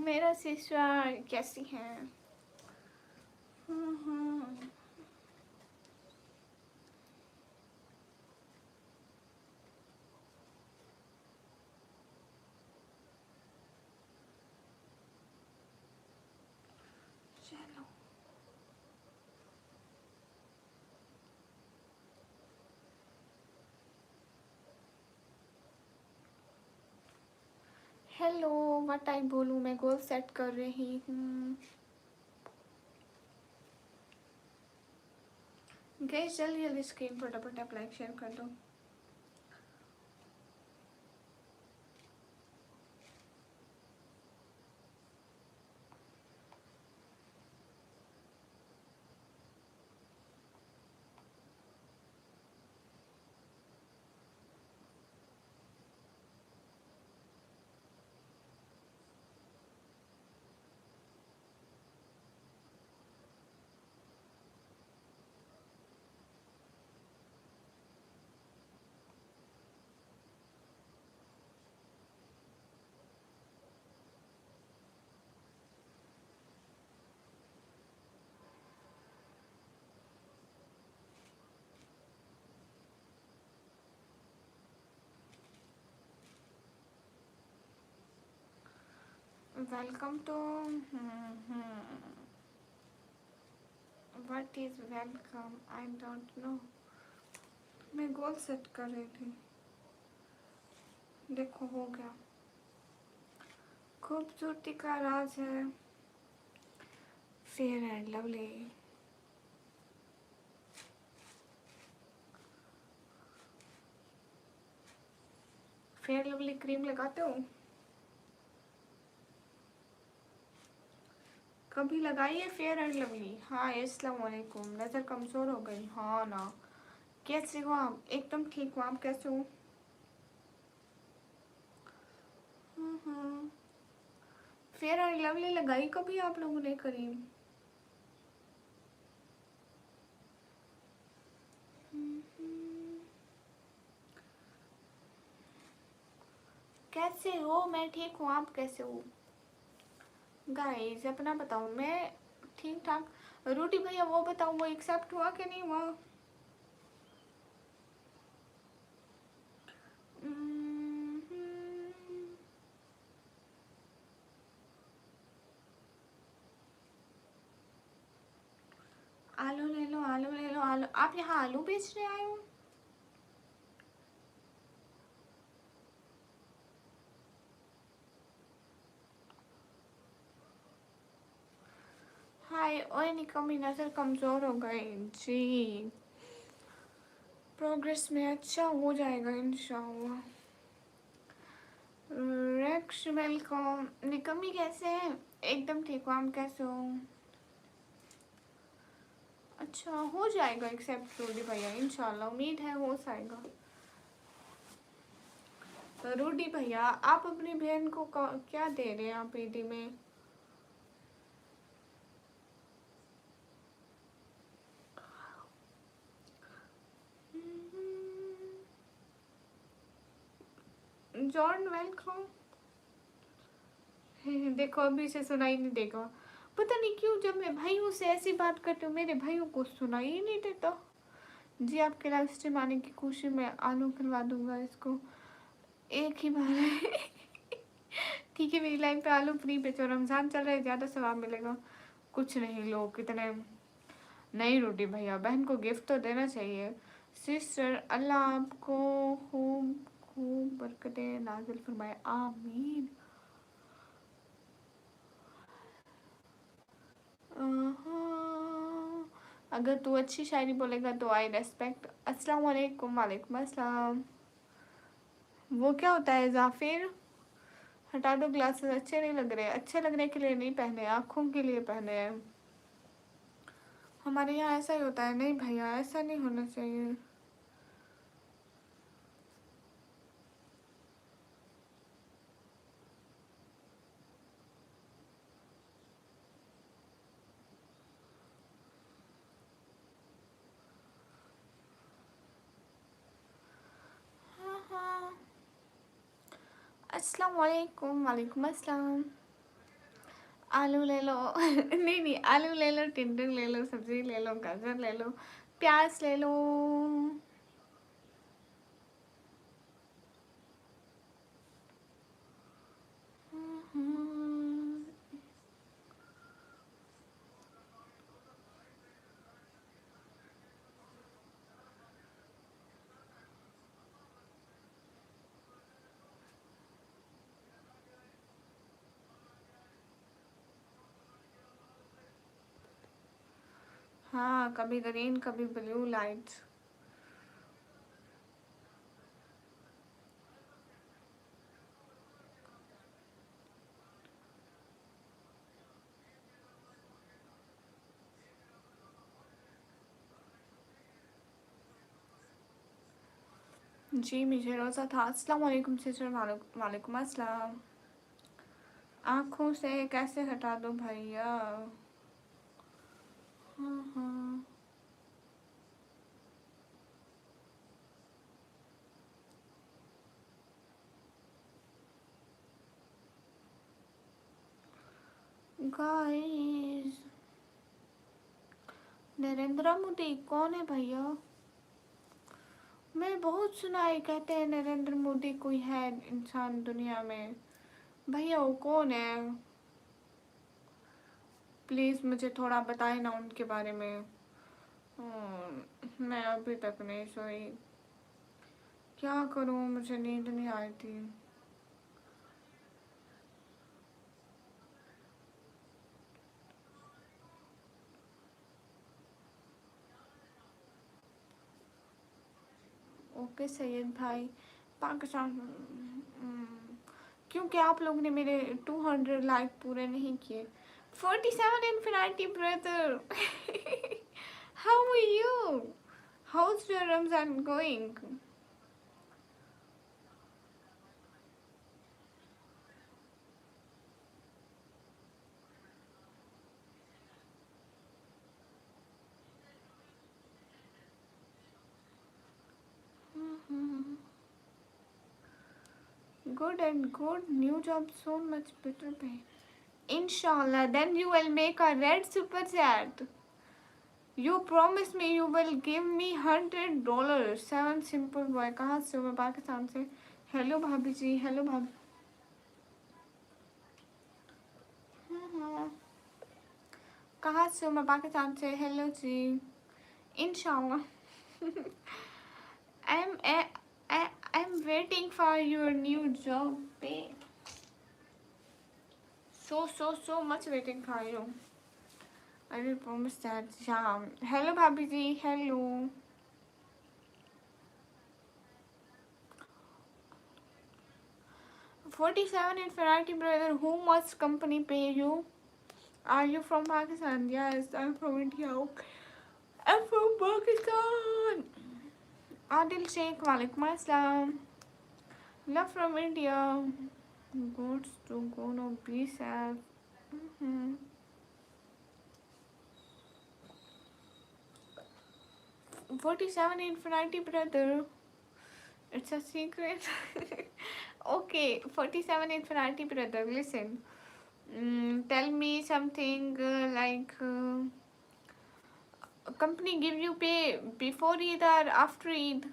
मेरा सिस्टर कैसी है? चलो हेलो, व्हाट आई बोलूँ? मैं गोल सेट कर रही हूँ। गाइस जल्दी जल्दी स्क्रीन फटाफट आप लाइक शेयर कर दो। Welcome to what is welcome? I don't know. मैं गोल सेट कर रही थी। देखो हो गया। खूबसूरती का राज है fair and lovely. Fair lovely cream लगाते हो? कभी लगाई है फेयर एंड लवली? हाँ अस्सलाम वालेकुम। नज़र कमज़ोर हो गई? हाँ ना। कैसे हो आप? एकदम ठीक हो। आप कैसे हो? फेयर एंड लवली लगाई कभी आप लोगों ने क्रीम? कैसे हो? मैं ठीक हूँ। आप कैसे हो? गाइस अपना बताओ। मैं ठीक ठाक। रोटी भैया वो बताओ, वो एक्सेप्ट हुआ कि नहीं हुआ? आलू ले लो, आलू ले लो, आलू। आप यहाँ आलू बेचने आए हो? हाय ओए निकम्मी, नज़र कमज़ोर हो गई जी। प्रोग्रेस में अच्छा हो जाएगा इंशाल्लाह। Rex welcome. निकम्मी कैसे हैं? एकदम ठीक हो। आप कैसे हो? अच्छा हो जाएगा एक्सेप्ट रोडी भैया इंशाल्लाह। उम्मीद है हो जाएगा। तो रोडी भैया आप अपनी बहन को क्या दे रहे हैं आप ईदी में? John welcome. देखो अभी से सुनाई नहीं देगा। पता नहीं क्यों जब मैं भाइयों से ऐसी बात करती हूँ मेरे भाइयों को सुनाई ही नहीं देता। जी आपके लाइव स्ट्रीम आने की खुशी में आलू खिलवा दूंगा इसको एक ही बार। ठीक है मेरी लाइफ पे आलू फ्री पे। जो रमज़ान चल रहा है ज़्यादा सवाब मिलेगा। कुछ नहीं लोग कितने। नहीं रोटी भैया बहन को गिफ्ट तो देना चाहिए। सिस्टर अल्लाह आपको खूब खूब बरकतें नाजिल फरमाए आमीन। अगर तू अच्छी शायरी बोलेगा तो आई रेस्पेक्ट। अस्सलाम वालेकुम। वालेकुम अस्सलाम। वो क्या होता है जाफिर? हटा दो ग्लासेस, अच्छे नहीं लग रहे। अच्छे लगने के लिए नहीं पहने, आँखों के लिए पहने हैं। हमारे यहाँ ऐसा ही होता है। नहीं भैया ऐसा नहीं होना चाहिए। हाँ हाँ। अस्सलाम वालेकुम। वालेकुम अस्सलाम। आलू ले लो नहीं नहीं, आलू ले लो, टिंडर ले लो, सब्जी ले लो, गाजर ले लो, प्याज ले लो। हाँ, कभी ग्रीन कभी ब्लू लाइट्स। जी मुझे रोज़ा था। अस्सलाम वालेकुम सिस्टर। वालेकुम अस्सलाम। आँखों से कैसे हटा दो भैया? हाँ हाँ। गाइस, नरेंद्र मोदी कौन है भैया? मैं बहुत सुना है, कहते हैं नरेंद्र मोदी कोई है इंसान दुनिया में। भैया वो कौन है? प्लीज़ मुझे थोड़ा बताएं ना उनके बारे में। मैं अभी तक नहीं सोई। क्या करूं, मुझे नींद नहीं आई थी। ओके सैयद भाई। पाकिस्तान। क्योंकि आप लोगों ने मेरे 200 लाइक पूरे नहीं किए। 47 infinity brother how are you? How's your Ramzan going? Good and good. New job, so much better pay. Inshallah, then you will make a red super chat. You promise me you will give me $100. Seven simple boy. कहाँ से हो? मैं पाकिस्तान से। Hello भाभी जी। Hello भाभी। कहाँ से हो? मैं पाकिस्तान से। हेलो जी। इंशाल्लाह। I'm I'm waiting for your new job pay. So much waiting for you. I will promise that. Yeah. Hello भाभी जी। Hello. 47 infinity brother. Who much company pay you? Are you from Pakistan? Yes, I'm from India. Okay. I'm from Pakistan. Adil Sheikh. Walaikum Assalam. Love from India. Goes to gonna be sad. 47 infinity brother. It's a secret. Okay, 47 infinity brother. Listen. Tell me something company give you pay before Eid or after Eid?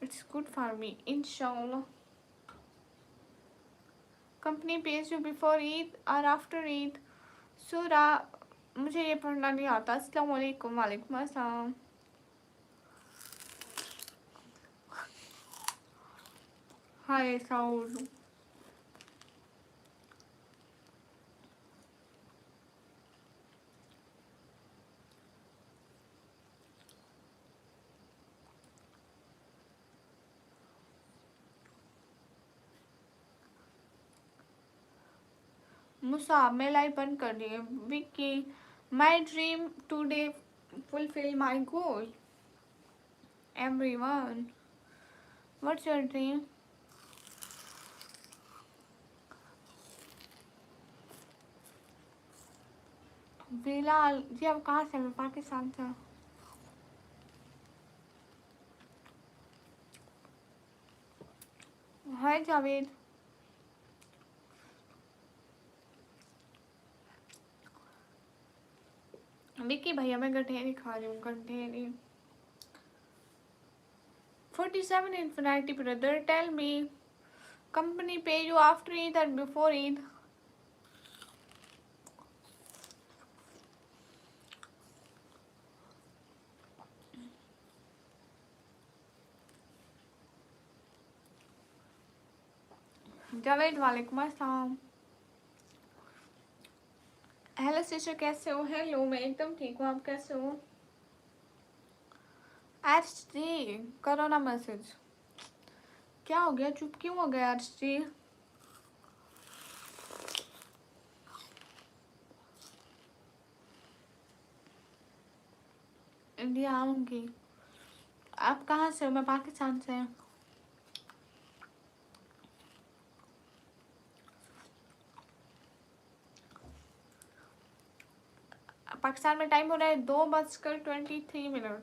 It's good for me, inshallah. Company pays you before Eid or after Eid? Surah, मुझे ये पढ़ना नहीं आता। अस्सलाम वालेकुम। वालेकुम अस्सलाम। Hi Saul. Musab मैं लाइव बंद कर दी है। Vicky, my dream today fulfill my goal. Everyone, what's your dream? Bilal ji, आप कहाँ से? मैं पाकिस्तान से। हाय जावेद। विक्की भैया मैं गठेरी खा रही हूँ, गठेरी। 47 Infinity brother, tell me, company pay you after Eid or before Eid? Javed वालेकुम अस्सलाम। हेलो सिस्टर कैसे हो? हेलो मैं एकदम ठीक हूँ, आप कैसे हो? अर्श जी करो ना मैसेज। क्या हो गया, चुप क्यों हो गया अर्श जी? इंडिया आऊंगी। आप कहाँ से हो? मैं पाकिस्तान से हूँ। पाकिस्तान में टाइम हो रहा है 2:23।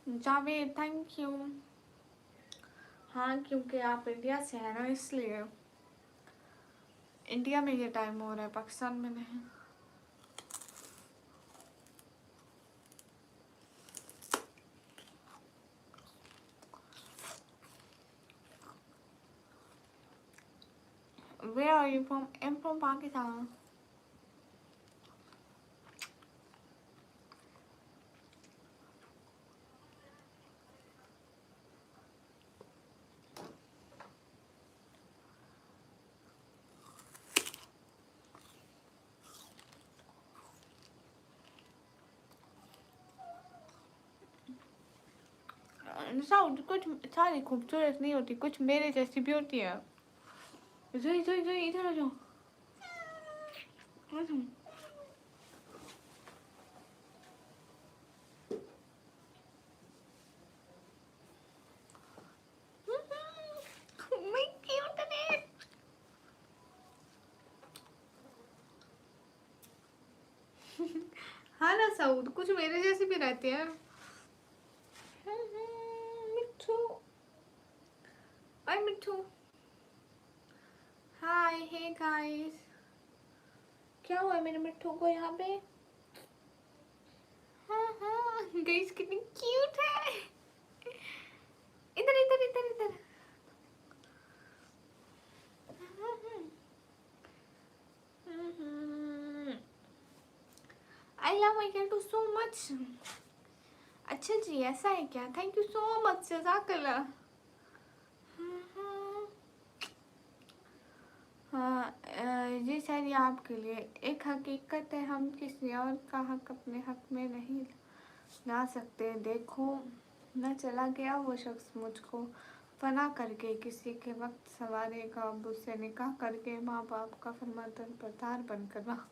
Javed thank you. हाँ क्योंकि आप इंडिया से हैं ना, इसलिए इंडिया में ये टाइम हो रहा है, पाकिस्तान में नहीं। Where are you from? I'm from Pakistan. Sound कुछ सारी खूबसूरत नहीं होती, कुछ मेरे जैसी भी होती है। जोई जोई जोई इधर आ जाओ। आ जाओ। मैं क्यूट है। हाँ ना साउंड कुछ मेरे जैसे भी रहते हैं। मिट्ठू, ओए मिट्ठू। हाय हे गाइस, क्या हुआ मेरे मिट्ठू को यहाँ पे? हाँ हाँ गाइस कितनी क्यूट है। इधर इधर इधर इधर। I love my cat so much. अच्छा जी ऐसा है क्या? थैंक यू सो मच जज़ाकल्लाह। हाँ जी सर, ये आपके लिए एक हकीकत है, हम किसी और का हक अपने हक में नहीं ला सकते। देखो न चला गया वो शख्स मुझको फना करके, किसी के वक्त संवारेगा अब उससे निकाह करके, माँ बाप का फरमातर बरदार बनकर। वाह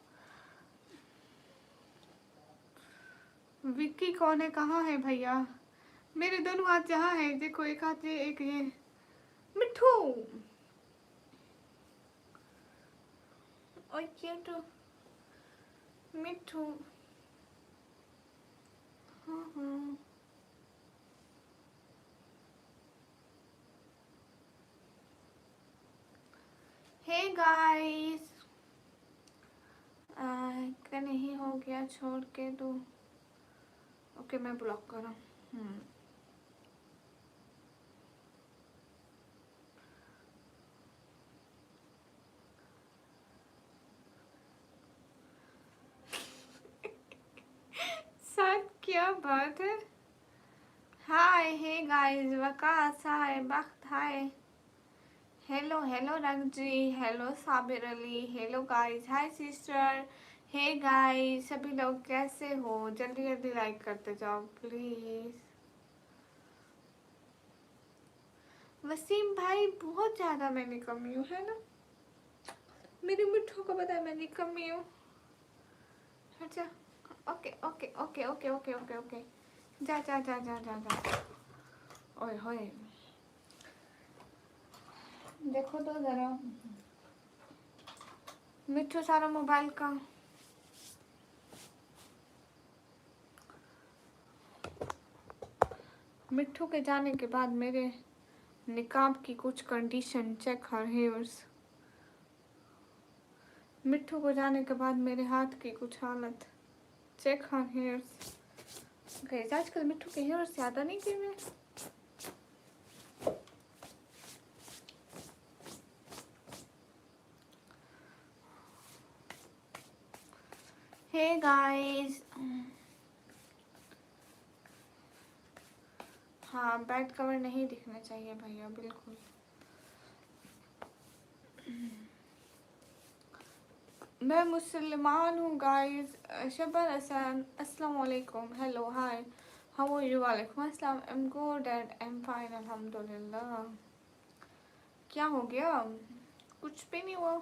विक्की कौन है, कहाँ है भैया? मेरे दोनों हाथ जहाँ है, देखो एक हाथ ये एक ये। मिठू और क्यूट मिठू। हाँ हाँ हे गाइस, क्या नहीं हो गया, छोड़ के दो। ओके मैं ब्लॉक कर रहा हूँ। सच क्या बात है। Hi hey guys, Waqas hi, Bakht hi, hello hello रंग जी, hello Sabir Ali, hello guys, hi sister, hey guys सभी लोग कैसे हो? जल्दी जल्दी लाइक करते जाओ प्लीज। वसीम भाई बहुत ज़्यादा मैंने कमी हूँ है ना, मेरी मिठू को पता है मैंने कमी हूँ। अच्छा okay okay okay okay okay okay okay, जा जा जा जा जा जा। ओए होए देखो तो जरा मिठू सारा मोबाइल का। मिट्ठू के जाने के बाद मेरे निकाब की कुछ कंडीशन, चेक हर हेयर्स। मिट्ठू को जाने के बाद मेरे हाथ की कुछ हालत, चेक हर हेयर्स। गाइस आजकल मिट्ठू के हेयर्स ज़्यादा नहीं गिर रहे। हे गाइस, हाँ बेड कवर नहीं दिखना चाहिए भैया, बिल्कुल। मैं मुसलमान हूँ गाइस। शबर हसन, अस्सलाम वालेकुम, hello hi, how are you? वालेकुम अस्सलाम, I am good and I am fine अल्हम्दुलिल्लाह। क्या हो गया? कुछ भी नहीं हुआ।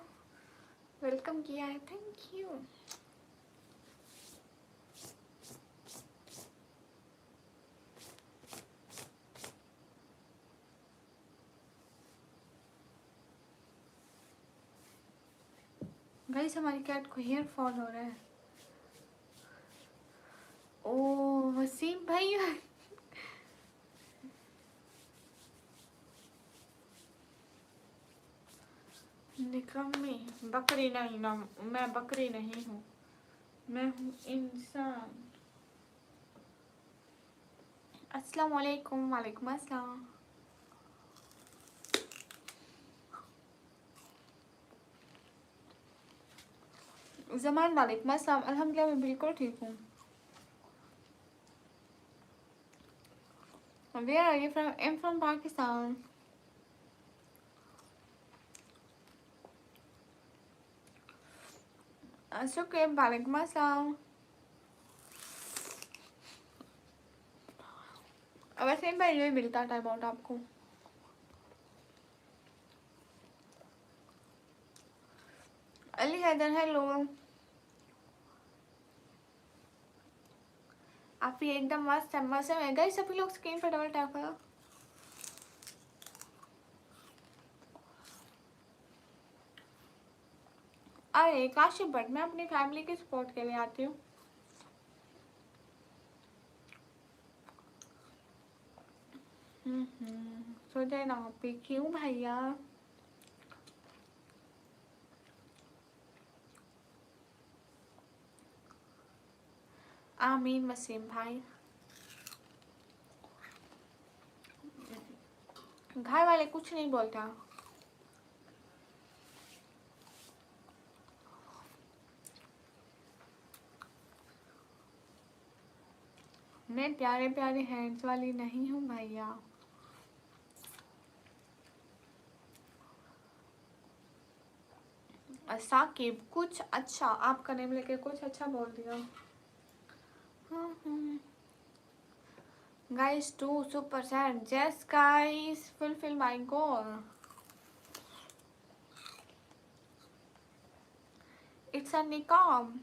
वेलकम किया है, थैंक यू। गाइस हमारी कैट को हेयर फॉल हो रहा है। ओ वसीम भाई, निकम्मी बकरी नहीं ना, मैं बकरी नहीं हूँ, मैं हूँ इंसान। अस्सलाम वालेकुम, वालेकुम अस्सलाम। जमान वालेकुम अस्सलाम, अल्हम्दुलिल्लाह मैं बिल्कुल ठीक हूँ। Where are you from? I'm from Pakistan. शुक्र, वालेकुम अस्सलाम। वैसे भाई यही मिलता टाइम आउट आपको। अली हैदर हेलो। आप ये एकदम मस्त है, मस्त है गाइस। सभी लोग स्क्रीन पर डबल टैप करो। अरे काशिफ भट्ट, मैं अपनी फैमिली के सपोर्ट के लिए आती हूँ। सोचे ना पे क्यों भैया? आमीन वसीम भाई। घर वाले कुछ नहीं बोलता। मैं प्यारे प्यारे हैंड्स वाली नहीं हूँ भैया। साकिब कुछ अच्छा, आपका नेम लेके कुछ अच्छा बोल दिया। Guys 2 super sad, just guys fulfill my goal. It's a निकाब।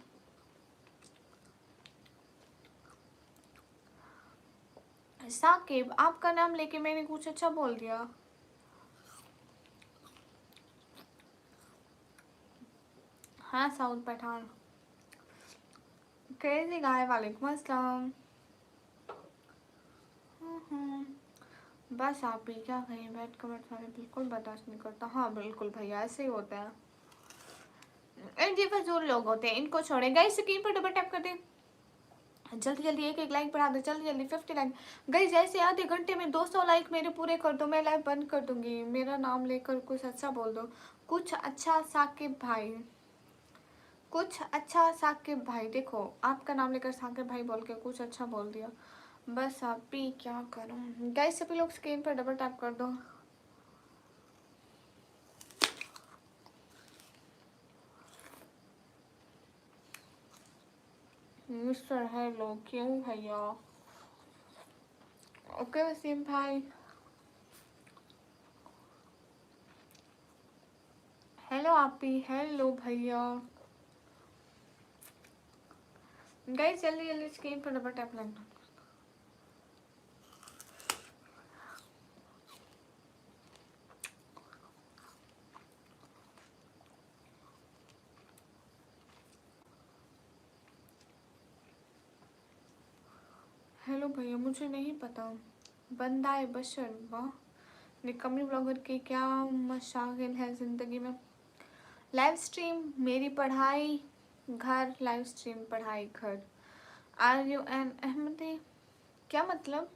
साकिब आपका नाम लेके मैंने कुछ अच्छा बोल दिया। हाँ साउथ पठान। क्रेजी गाय, वालेकुम अस्सलाम। बस आप ही क्या कहें, बैठ कमेंट वाले बिल्कुल बर्दाश्त नहीं करता। हाँ बिल्कुल भैया, ऐसे ही होता है। जी फजूल लोग होते हैं, इनको छोड़े। गाइस स्क्रीन पर डबल टैप कर दें, जल्दी जल्दी एक लाइक बढ़ा दो, जल्दी जल्दी 50 लाइक। गाइस जैसे आधे घंटे में 200 लाइक मेरे पूरे कर दो, मैं लाइव बंद कर दूंगी। मेरा नाम लेकर कुछ अच्छा बोल दो, कुछ अच्छा साकिब भाई, कुछ अच्छा साकिब भाई। देखो आपका नाम लेकर साकिब भाई बोल के कुछ अच्छा बोल दिया। बस आप भी क्या करूँ। गाइस सभी लोग स्क्रीन पर डबल टैप कर दो। मिस्टर हेलो क्यों भैया? ओके वसीम भाई। हेलो आप भी, हेलो भैया। गाइस जल्दी जल्दी स्क्रीन पर डबल टैप लगना। हेलो भैया, मुझे नहीं पता। बंदाए बशर, वाह। निकम्मी ब्लॉगर की क्या मशागिल है ज़िंदगी में। लाइव स्ट्रीम मेरी पढ़ाई घर, लाइव स्ट्रीम पढ़ाई घर। आर यू एन अहमदी, क्या मतलब?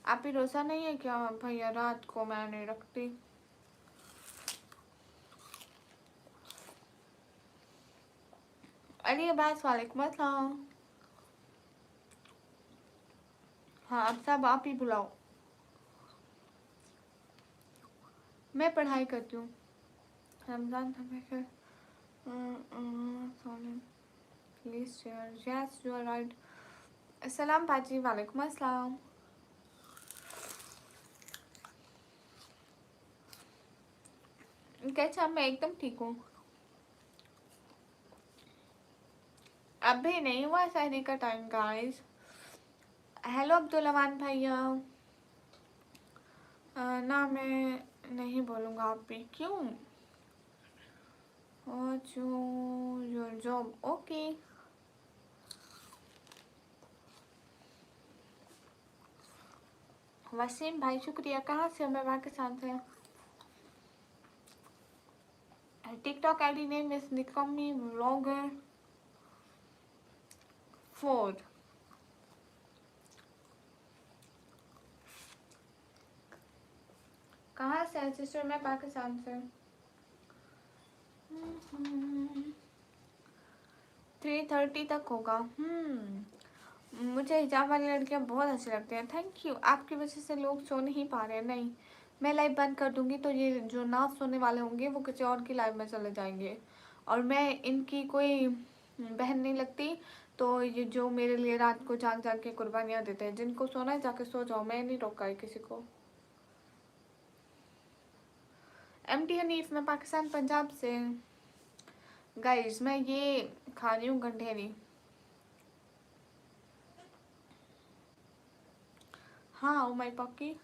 आप ही रोज़ा नहीं है क्या भैया? रात को मैं नहीं रखती। अली अब्बास वालेकुम अस्सलाम। हाँ अब सब आप ही बुलाओ, मैं पढ़ाई करती हूँ। रमज़ान था मैं फिर please share, yes you are right. अस्सलाम पाजी, वालेकुम अस्सलाम। कैसा? मैं एकदम ठीक हूँ। अभी नहीं हुआ सहरी का टाइम गाइस। हेलो अब्दुल अमान भैया। ना मैं नहीं बोलूँगा आप भी, क्यों? Your job, okay. वसीम भाई शुक्रिया। कहाँ से हो? मैं पाकिस्तान से। टिकटॉक आईडी नेम इज निकम्मी व्लॉगर 4। कहाँ से है सिस्टर? मैं पाकिस्तान से। 3:30 तक होगा। मुझे हिजाब वाली लड़कियाँ बहुत अच्छी लगती हैं। Thank you. आपकी वजह से लोग सो नहीं पा रहे हैं। नहीं, मैं लाइव बंद कर दूंगी तो ये जो ना सोने वाले होंगे वो किसी और की लाइव में चले जाएंगे, और मैं इनकी कोई बहन नहीं लगती। तो ये जो मेरे लिए रात को जाग जाग के कुर्बानियाँ देते हैं, जिनको सोना है जाके सो जाओ, मैं नहीं रोका है किसी को। MD हनीफ, मैं पाकिस्तान पंजाब से। गाइस मैं ये खा रही हूँ गंढेरी। हाँ ओ माई पक्की।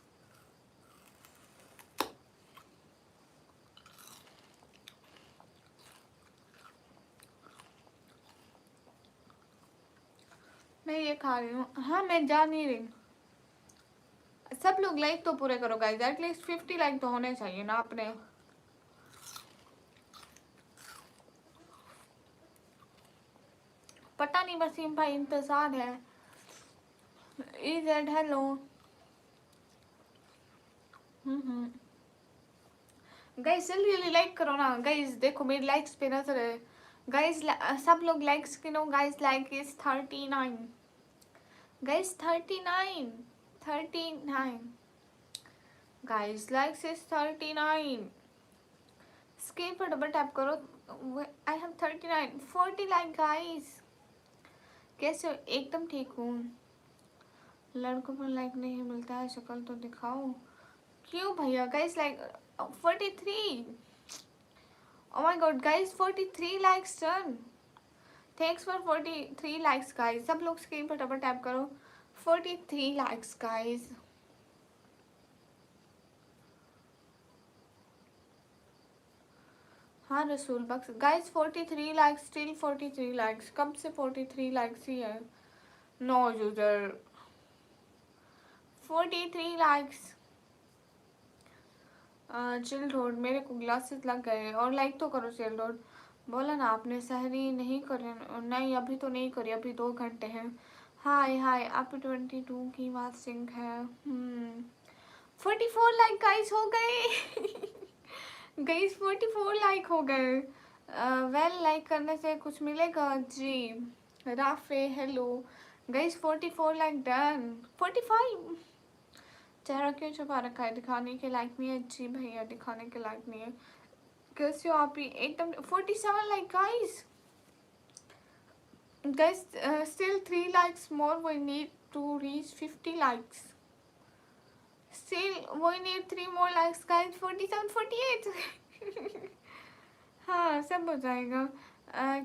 मैं ये खा रही हूँ। हाँ मैं जा नहीं रही। सब लोग लाइक तो पूरे करो गाइस, एटलीस्ट 50 लाइक तो होने चाहिए ना अपने। पता नहीं वसीम भाई, इंतजार है। EZ hello. गाइस जल्दी जल्दी लाइक करो ना गाइस, देखो मेरी लाइक्स पे नजर है गाइस। सब लोग लाइक्स गिनो guys. Like is 39 guys, 39 39 guys, likes is 39। Screen पर डबल टैप करो। I have 39 40 like guys. कैसे हो? एकदम ठीक हूँ। लड़कों पर लाइक नहीं मिलता है, शक्ल तो दिखाओ। क्यों भैया? Guys like 43। Oh my god guys, 43 likes done. Thanks for 43 likes guys. सब लोग स्क्रीन पर डबल टैप करो। 43 likes guys. हाँ Rasool Bux guys 43 likes, still 43 likes। कब से 43 likes ही है? No user 43 likes। Chill road, मेरे को ग्लासेस लग गए। और लाइक तो करो चिल रोड। बोला ना आपने सहरी नहीं करे? नहीं अभी तो नहीं करी, अभी 2 घंटे हैं। हाय हाय, आप 22 की वाचिंग है। 44 लाइक गाइस हो गए। गाइस 44 लाइक हो गए। वेल लाइक करने से कुछ मिलेगा जी। Rafay hello. Guys 44 like done. 45। चेहरा क्यों छुपा रखा है? दिखाने के लायक नहीं है जी भैया, दिखाने के लायक नहीं है। कैसे हो आप ही? एकदम 47 like guys. Guys, still 3 likes more we need to reach 50 likes. Still we need 3 more likes guys. 47 48। हाँ सब हो जाएगा।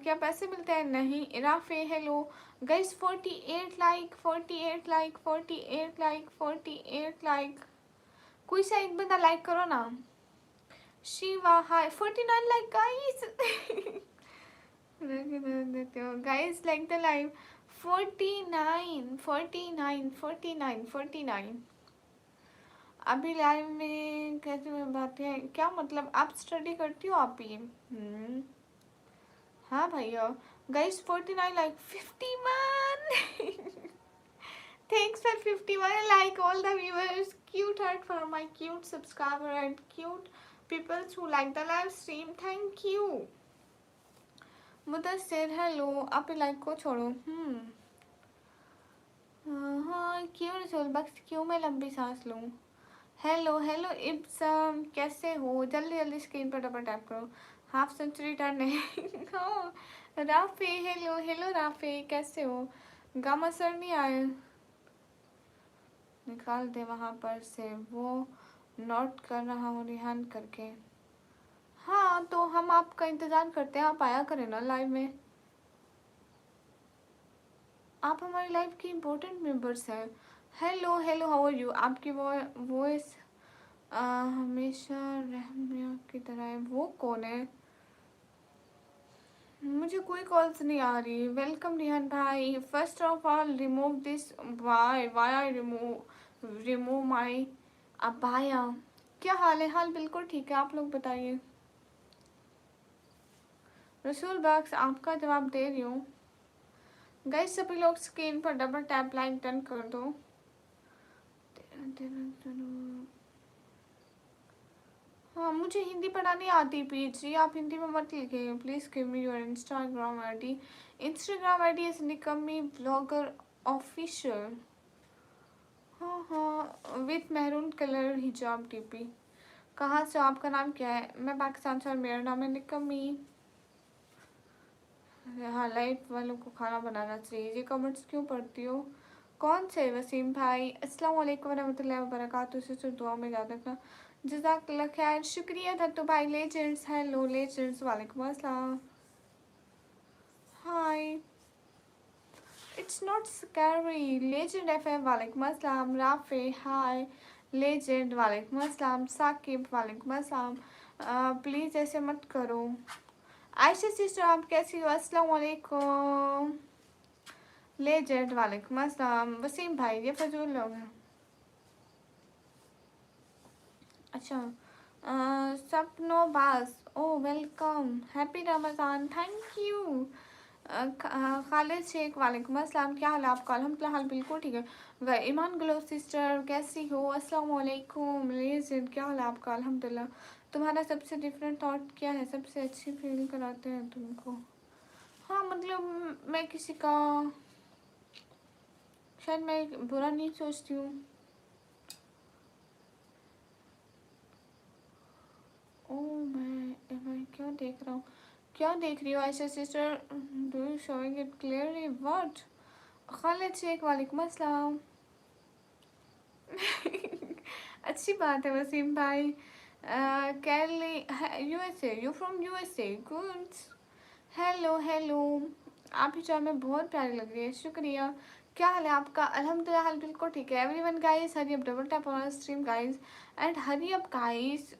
क्या पैसे मिलते हैं? नहीं। Irafe hello guys 48 like 48 like 48 like 48 like. कोई सा एक बंदा लाइक करो ना। Shiva hi 49 like guys. देते हो गाइस लाइक द लाइव। 49 49 49 49। अभी लाइव में कैसे में बातें, क्या मतलब आप स्टडी करती हो आप ही? हाँ भैया। Guys 49 like 51 Thanks for 51 like all the viewers. Cute heart for my cute subscriber and cute people who like the live stream. Thank you. Mudassir hello, आप लाइक को छोड़ो। हाँ क्यों रसूल बख्श, क्यों मैं लंबी सांस लूँ। हेलो हेलो इब्सम, कैसे हो? जल्दी जल्दी स्क्रीन पर डबल टैप करो। हाफ सेंचुरी टर्न है। हाँ राफे, हेलो हेलो राफे, कैसे हो? गामा सर नहीं आए, निकाल दे वहाँ पर से, वो नोट कर रहा हूँ रिहान करके। हाँ तो हम आपका इंतज़ार करते हैं, आप आया करें ना लाइव में। आप हमारी लाइव की इम्पोर्टेंट मेंबर्स हैं। Hello hello, how are you? आपकी वॉइस हमेशा रहमिया की तरह है। वो कौन है? मुझे कोई कॉल्स नहीं आ रही। वेलकम रिहान भाई। First of all remove this, why I remove my अबाया। क्या हाल है? हाल बिल्कुल ठीक है, आप लोग बताइए। रसूल बख्श आपका जवाब दे रही हूँ। गाइस सभी लोग स्क्रीन पर डबल टैप लाइक डन कर दो। हाँ मुझे हिंदी पढ़ानी आती पीजी, आप हिंदी में मत लिखिए। Please give me your Instagram ID. Instagram ID is निकम्मी ब्लॉगर ऑफिशियल। हाँ हाँ विथ मैरून कलर हिजाब टीपी। कहाँ से? आपका नाम क्या है? मैं पाकिस्तान से और मेरा नाम है निकम्मी। हाँ लाइफ वालों को खाना बनाना चाहिए। ये कमेंट्स क्यों पढ़ती हो? कौन से? वसीम भाई अस्सलाम वालेकुम रहमतुल्लाहि व बरकातहू से दुआ में याद रखना। जज़ाकल्लाह खैर, शुक्रिया धत्तू भाई। लेजेंड्स हेलो लेजेंड्स, वालेकुम अस्सलाम। हाय it's not scary. Legend FM वालेकुम अस्सलाम। राफे हाय। लेजेंड वालेकुम अस्सलाम। साकिब वालेकुम अस्सलाम। प्लीज़ ऐसे मत करो। आयशा सिस्टर आप कैसी हो? अस्सलाम वालेकुम। लेजेंड वालेकुम अस्सलाम। वसीम भाई ये फजूल लोग हैं। अच्छा सपनो बास, ओ welcome, happy Ramzan, thank you. Khalid Shaikh वालेकुम अस्सलाम, क्या हाल है आपका? अल्हम्दुलिल्लाह हाल बिल्कुल ठीक है। व ईमान ग्लो सिस्टर कैसी हो? अस्सलाम वालेकुम। लेजेंड क्या हाल है आपका? अल्हम्दुलिल्लाह। तुम्हारा सबसे डिफरेंट थॉट क्या है? सबसे अच्छी फील कराते हैं तुमको? हाँ मतलब मैं किसी का शायद मैं बुरा नहीं सोचती हूँ। ओ मैं क्या देख रहा हूँ? क्या देख रही हो ऐसे sister? Do you showing it clearly? What? Khalid Shaikh वालेकुम अस्सलाम। अच्छी बात है वसीम भाई। Kelly USA, you from USA, good. Hello hello, आप ही चाय में बहुत प्यारी लग रही है, शुक्रिया। क्या हाल है आपका? अल्हम्दुलिल्लाह हाल बिल्कुल ठीक है। Everyone guys hurry up, double tap on stream guys and hurry up guys,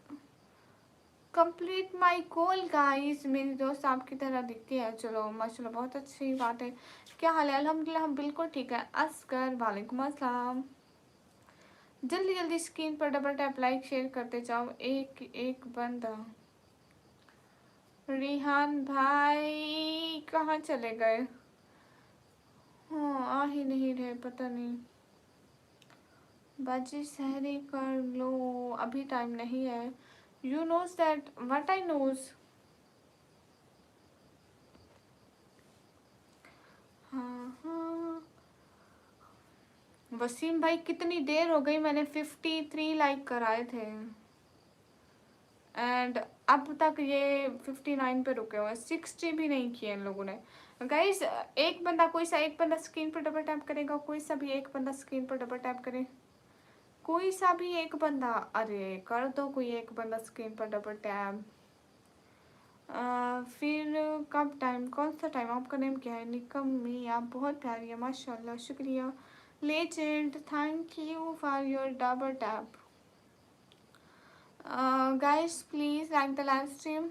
complete my goal guys. मेरी दोस्त आपकी तरह दिखती है, चलो माशाल्लाह बहुत अच्छी बात है। क्या हाल है? अल्हम्दुलिल्लाह हम बिल्कुल ठीक है। अस्कर वालेकुम अस्सलाम। जल्दी जल्दी स्क्रीन पर डबल टैप लाइक शेयर करते जाओ। एक एक बंदा। रिहान भाई कहाँ चले गए? हाँ आ ही नहीं रहे, पता नहीं। बाजी सहरी कर लो, अभी टाइम नहीं है। You knows that what I knows. हाँ हाँ वसीम भाई कितनी देर हो गई, मैंने 53 लाइक कराए थे एंड अब तक ये 59 पे रुके हुए हैं। 60 भी नहीं किए इन लोगों ने। गाइस एक बंदा, कोई सा एक बंदा स्क्रीन पर डबल टैप करेगा? कोई सा भी एक बंदा स्क्रीन पर डबल टैप करे, कोई सा भी एक बंदा। अरे कर दो कोई एक बंदा स्क्रीन पर डबल टैप। फिर कब टाइम, कौन सा टाइम? आपका नेम क्या है? निकम्मी, आप बहुत प्यारी है माशाल्लाह, शुक्रिया। Legend thank you for your double tap. guys please like the live stream.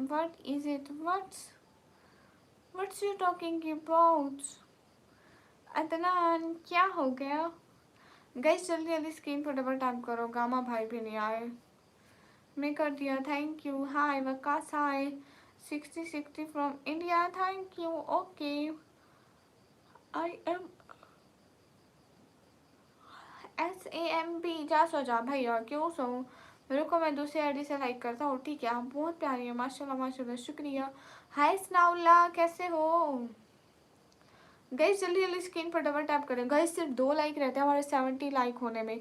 What is it? What's you talking about? Adnan क्या हो गया? गाइस जल्दी जल्दी स्क्रीन पर डबल टैप करो। गामा भाई भी नहीं आए, मैं कर दिया, thank you. Hi Waqas, hi 6060 from India, thank you. Okay I am SAMB। जा सो जा भैया, क्यों सो, रुको मैं दूसरी आईडी से लाइक करता हूँ, ठीक है। आप बहुत प्यारी है, माशाल्लाह माशाल्लाह, शुक्रिया। हाय स्नाउल्ला, कैसे हो गाइस? जल्दी जल्दी स्क्रीन पर डबल टैप करें गाइस। सिर्फ 2 लाइक रहते हैं हमारे 70 लाइक होने में,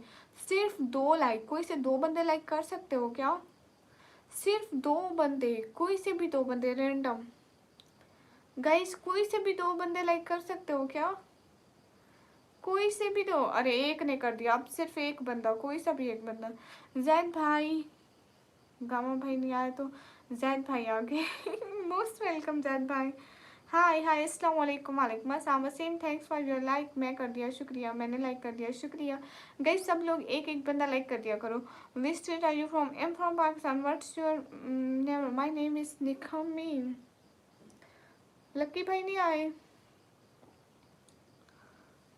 सिर्फ 2 लाइक। कोई से 2 बंदे लाइक कर सकते हो क्या? सिर्फ 2 बंदे, कोई से भी 2 बंदे रैंडम गाइस, कोई से भी 2 बंदे लाइक कर सकते हो क्या? कोई से भी 2। अरे एक ने कर दिया, अब सिर्फ एक बंदा, कोई सा भी एक बंदा। जैद भाई, गामा भाई नहीं आए तो जैद भाई आ गए। मोस्ट वेलकम जैद भाई। हाय हाय, अस्सलाम वालेकुम, वालेकुम अस्सलाम, same thanks for your like. मैं कर दिया, शुक्रिया, मैंने लाइक कर दिया, शुक्रिया। गाइस सब लोग एक एक बंदा लाइक कर दिया करो। Which state are you from? Am from Pakistan. What's your name? My name is Nikhami. Lucky भाई नहीं आए,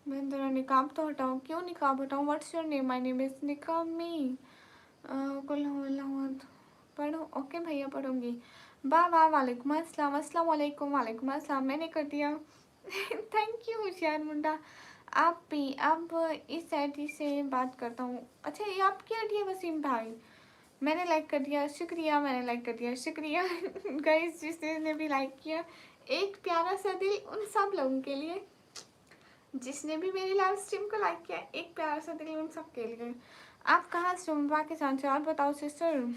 मैं जरा निकाब तो हटाऊँ, क्यों निकाब हटाऊँ? What's your name? My name is Nikami. पढ़ो, ओके भैया पढ़ूंगी। वाह वाह, वालेकुम अस्सलाम, अस्सलाम वालेकुम, वालेकुम अस्सलाम, मैंने कर दिया। थैंक यू होशियार मुंडा। आप भी अब इस आईडी से बात करता हूँ। अच्छा ये आपकी आईडी है वसीम भाई? मैंने लाइक कर दिया, शुक्रिया, मैंने लाइक कर दिया, शुक्रिया। गाइस जिसने भी लाइक किया, एक प्यारा सा दिल उन सब लोगों के लिए जिसने भी मेरी लाइव स्ट्रीम को लाइक किया, एक प्यारा सा दिल उन सब के लिए। आप कहाँ से? पाकिस्तान से। और बताओ सिस्टर,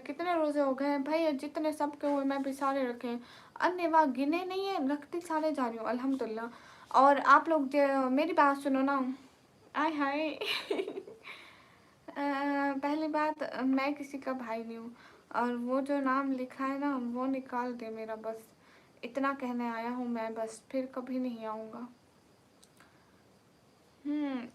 कितने रोजे हो गए भाई? जितने सबके हुए मैं भी सारे रखे, अन्य वाह गिने नहीं है, रखती सारे जा रही हूँ अल्हम्दुलिल्लाह। और आप लोग मेरी बात सुनो ना। आय हाय। पहली बात, मैं किसी का भाई नहीं हूँ, और वो जो नाम लिखा है ना वो निकाल दे मेरा, बस इतना कहने आया हूँ मैं, बस फिर कभी नहीं आऊँगा।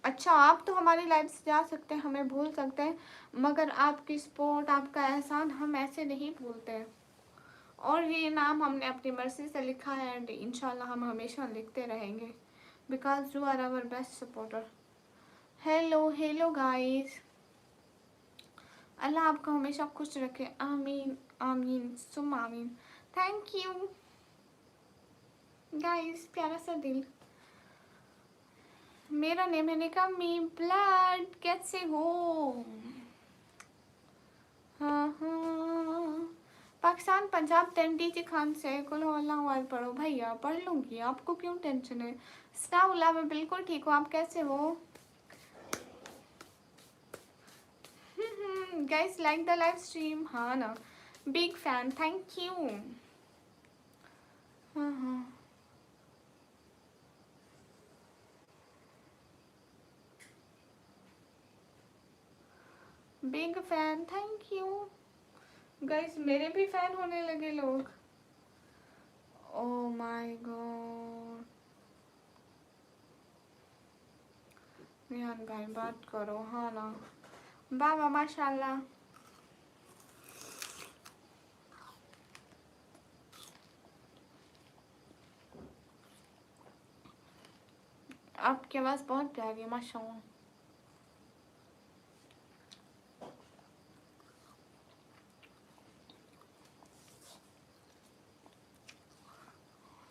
अच्छा आप तो हमारी लाइफ से जा सकते हैं, हमें भूल सकते हैं, मगर आपकी सपोर्ट, आपका एहसान हम ऐसे नहीं भूलते हैं। और ये नाम हमने अपनी मर्जी से लिखा है, एंड इंशाल्लाह हम हमेशा लिखते रहेंगे, because you are our best supporter. Hello hello guys, अल्लाह आपको हमेशा खुश रखे, आमीन आमीन सुम आमीन। थैंक यू गाइस, प्यारा सा दिल। मेरा नेम है निकामी ब्लड, कैसे हो? हाँ हाँ, पाकिस्तान पंजाब 10 खान से कुल अल्लाह पढ़ो भैया, पढ़ लूँगी, आपको क्यों टेंशन है? सनाउल्लाह, मैं बिल्कुल ठीक हूँ, आप कैसे हो? Guys like the live stream, हाँ ना, बिग फैन, थैंक यू। हाँ हाँ, big fan, thank you. Guys मेरे भी फैन होने लगे लोग, ओ माय गॉड। रिहान भाई बात करो, हाँ ना, वाह माशाल्लाह। आपकी आवाज़ बहुत प्यारी है माशाल्लाह।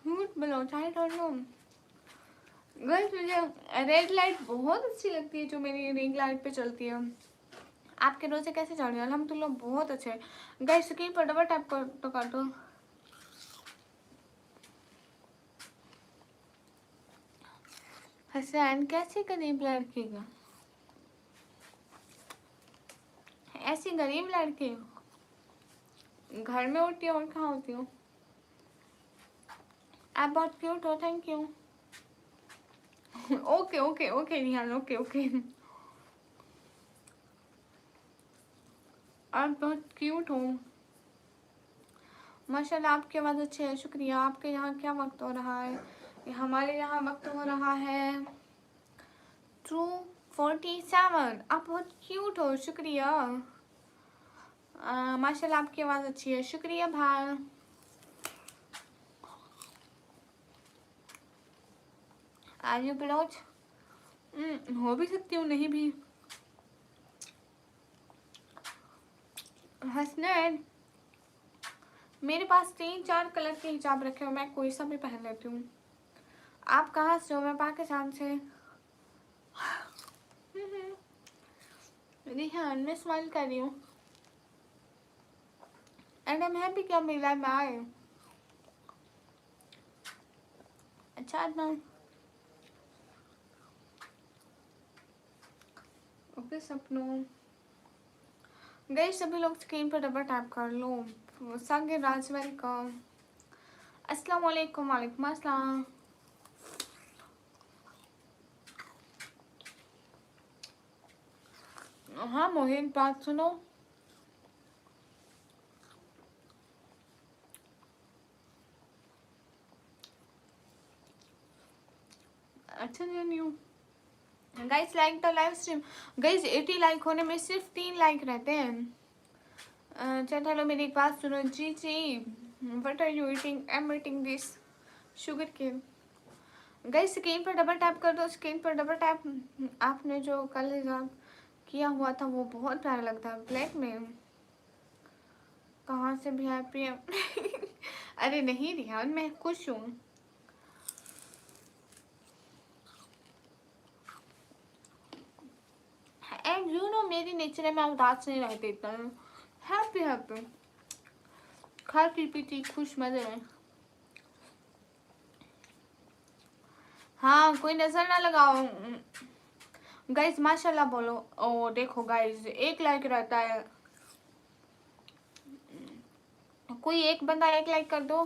म्यूट बोलो चाहे कर लो। गर्ल्स मुझे रेड लाइट बहुत अच्छी लगती है, जो मेरी रिंग लाइट पे चलती है। आपके रोजे कैसे चल रहे हैं? अल्हम्दुलिल्लाह बहुत अच्छे। गाइस स्क्रीन पर डबल टैप कर तो कर दो। हसन कैसे गरीब लड़की का, ऐसी गरीब लड़की घर में होती है और कहाँ होती हूँ? आप बहुत क्यूट हो, thank you. Okay okay okay Rihan, okay okay, आप बहुत क्यूट हो माशाल्लाह, आपकी आवाज़ अच्छी है, शुक्रिया। आपके यहाँ क्या वक्त हो रहा है? हमारे यहाँ वक्त हो रहा है 2:47। आप बहुत क्यूट हो, शुक्रिया। माशाल्लाह आपकी आवाज़ अच्छी है, शुक्रिया भाई। आर यू बिलोज? हो भी सकती हूँ, नहीं भी। हसनैन, मेरे पास 3-4 कलर के हिजाब रखे हो, मैं कोई सा भी पहन लेती हूँ। आप कहाँ से हो? मैं पाकिस्तान से। रिहान, मैं स्माइल कर रही हूँ एंड आई एम हैप्पी कि आप मेरी लाइफ में आए। अच्छा ना, ओके सपनों। गई सभी लोग स्क्रीन पर डबल टैप कर लो। सागे राज वेलकम। अस्सलाम वालेकुम। वालेकुम अस्सलाम। हाँ मोहित, बात सुनो। अच्छा नहीं हूँ guys, like the live stream. Guys 80 like होने में सिर्फ 3 लाइक रहते हैं। चल हेलो, मेरी एक बात सुनो। जी जी, what are you eating? I am eating this sugar cane. Guys screen पर डबल टैप कर दो, स्क्रीन पर डबल टैप। आपने जो कल हिजाब किया हुआ था वो बहुत प्यारा लगता है ब्लैक में। कहाँ से भी हैप्पी है? अरे नहीं रिहान, मैं खुश हूँ। एंड यू नो मेरी नेचर है, मैं उदास नहीं रहती इतना। हैप्पी हैप्पी, खाती पीती खुश मजे में। हाँ, कोई नजर ना लगाओ। गाइज माशाल्लाह बोलो। ओ देखो गाइज, 1 लाइक रहता है। कोई एक बंदा 1 लाइक कर दो।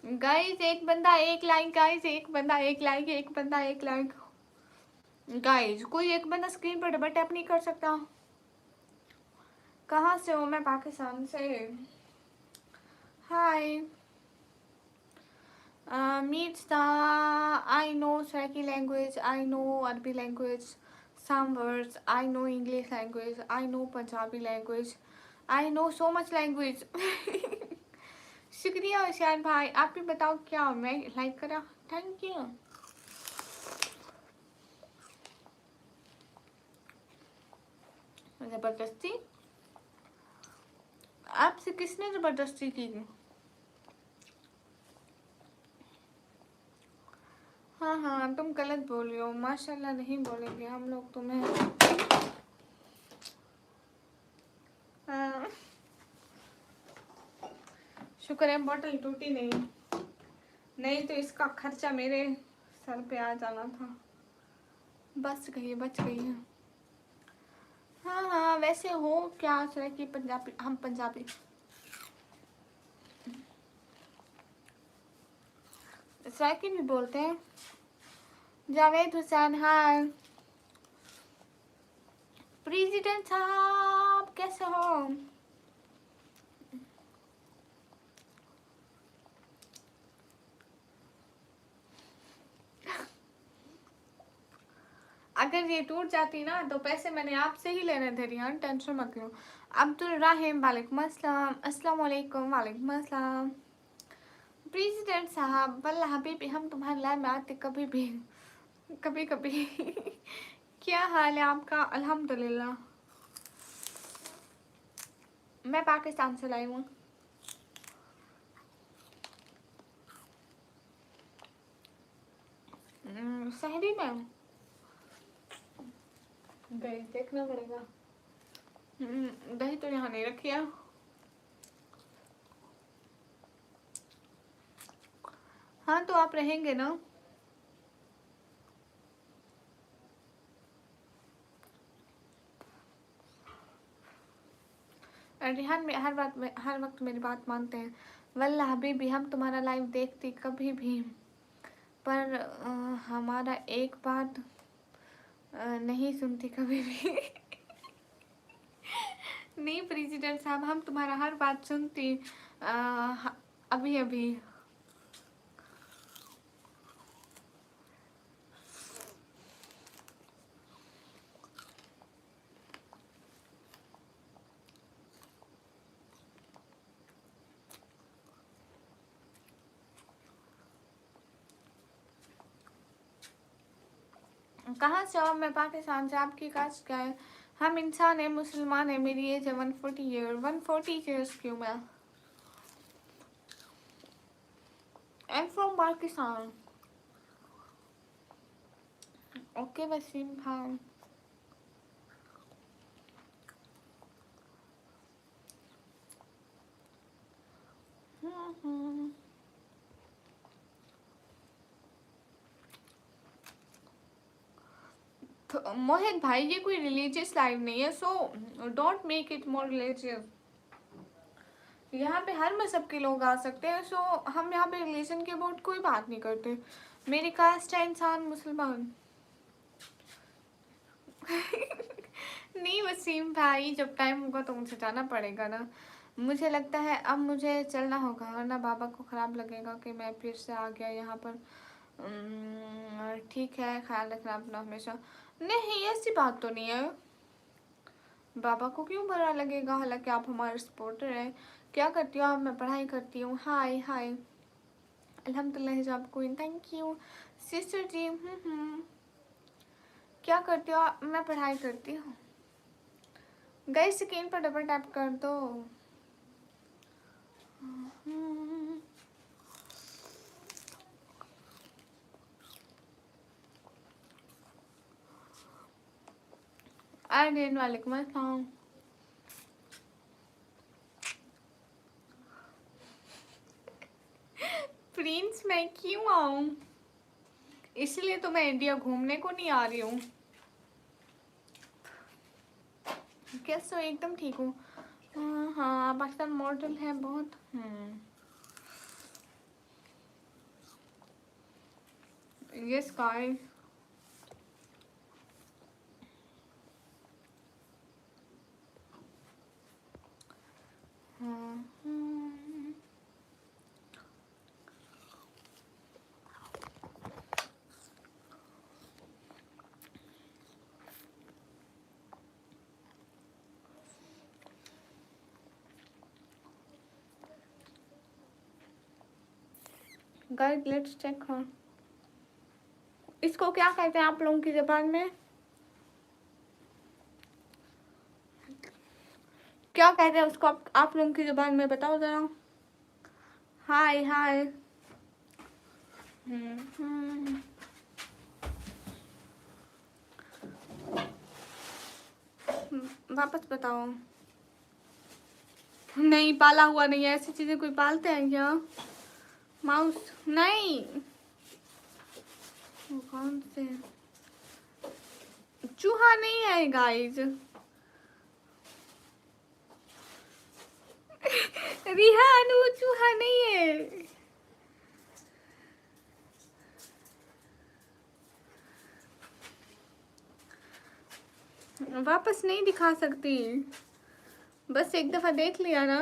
गाइज 1 बंदा 1 लाइक। गाइज 1 बंदा 1 लाइक। 1 बंदा 1 लाइक। गाइज कोई एक बंदा स्क्रीन पर डबल टैप नहीं कर सकता? कहाँ से हो? मैं पाकिस्तान से। हाय। meets the I know Saraiki language, I know Arabic language, some words, I know English language, I know Punjabi language, I know so much language. शुक्रिया होशियार भाई। आप भी बताओ क्या मैं लाइक करा? Thank you. जबरदस्ती? आपसे किसने जबरदस्ती की? हाँ हाँ, तुम गलत बोल रही हो। माशाल्लाह नहीं बोलेंगे हम लोग तुम्हें। हाँ, शुक्र है बोतल टूटी नहीं, नहीं तो इसका खर्चा मेरे सर पे आ जाना था। बच गई, बच गई है। हाँ हाँ, वैसे हो क्या सर कि पंजाबी, हम पंजाबी। सराकी भी बोलते हैं। जावेद हुसैन, हाय। प्रेसिडेंट साहब कैसे हो? अगर ये टूट जाती ना तो पैसे मैंने आपसे ही लेने थे रिहान, टेंशन मत लो। अब्दुल राहिम, वालेकुम अस्सलाम। अस्सलाम वालेकुम। वालेकुम अस्सलाम। प्रेसिडेंट साहब, वल्ला हबीबी हम तुम्हारे लाइन में आते कभी भी, कभी कभी। क्या हाल है आपका? अल्हम्दुलिल्लाह। मैं पाकिस्तान से लाई हूँ। शहरी में दही देखना पड़ेगा। दही तो यहाँ नहीं रखी है। हाँ तो आप रहेंगे ना? रिहान में हर वक्त मेरी बात मानते हैं। वल्ला हबीबी हम तुम्हारा लाइव देखती कभी भी, पर हमारा एक बात नहीं सुनती कभी भी। नहीं प्रेसिडेंट साहब, हम तुम्हारा हर बात सुनती अभी अभी। कहाँ से हो? मैं पाकिस्तान से। आपकी कास्ट क्या है? हम इंसान है, मुसलमान है। मेरी एज है 140 ईयर। 140 ईयर्स क्यों? मैं I am from Pakistan. Okay Wasim भाई। तो मोहित भाई ये कोई रिलीजियस लाइव नहीं है, so don't make it more religious. यहाँ पे हर मजहब के लोग आ सकते हैं, सो हम यहाँ पे रिलीजन के अबाउट कोई बात नहीं करते। मेरी कास्ट है इंसान मुसलमान। नहीं वसीम भाई, जब टाइम होगा तो मुझे जाना पड़ेगा ना। मुझे लगता है अब मुझे चलना होगा, वरना बाबा को ख़राब लगेगा कि मैं फिर से आ गया यहाँ पर। ठीक है, ख्याल रखना अपना हमेशा। नहीं ऐसी बात तो नहीं है, बाबा को क्यों बुरा लगेगा? हालांकि आप हमारे सपोर्टर हैं। क्या करती हो आप? मैं पढ़ाई करती हूँ। हाय हाय, अल्हम्दुलिल्लाह हिजाब क्वीन, थैंक यू सिस्टर जी। क्या करती हो आप? मैं पढ़ाई करती हूँ। गई स्क्रीन पर डबल टैप कर दो। अरे वालेकुम अस्सलाम। प्रिंस मैं क्यों आऊँ? इसलिए तो मैं इंडिया घूमने को नहीं आ रही हूँ। कैसे हो? एकदम ठीक हूँ। हाँ पाकिस्तान मॉडल है बहुत। Yes guys. Guys let's check. हाँ इसको क्या कहते हैं आप लोगों की ज़बान में? क्या कहते हैं उसको आप लोगों की ज़बान में? बताओ ज़रा। हाय हाय। वापस बताओ। नहीं पाला हुआ नहीं है, ऐसी चीज़ें कोई पालते हैं क्या? माउस नहीं। कौन से? चूहा नहीं है गाइस। रिहान वो चूहा नहीं है। वापस नहीं दिखा सकती, बस एक दफा देख लिया ना।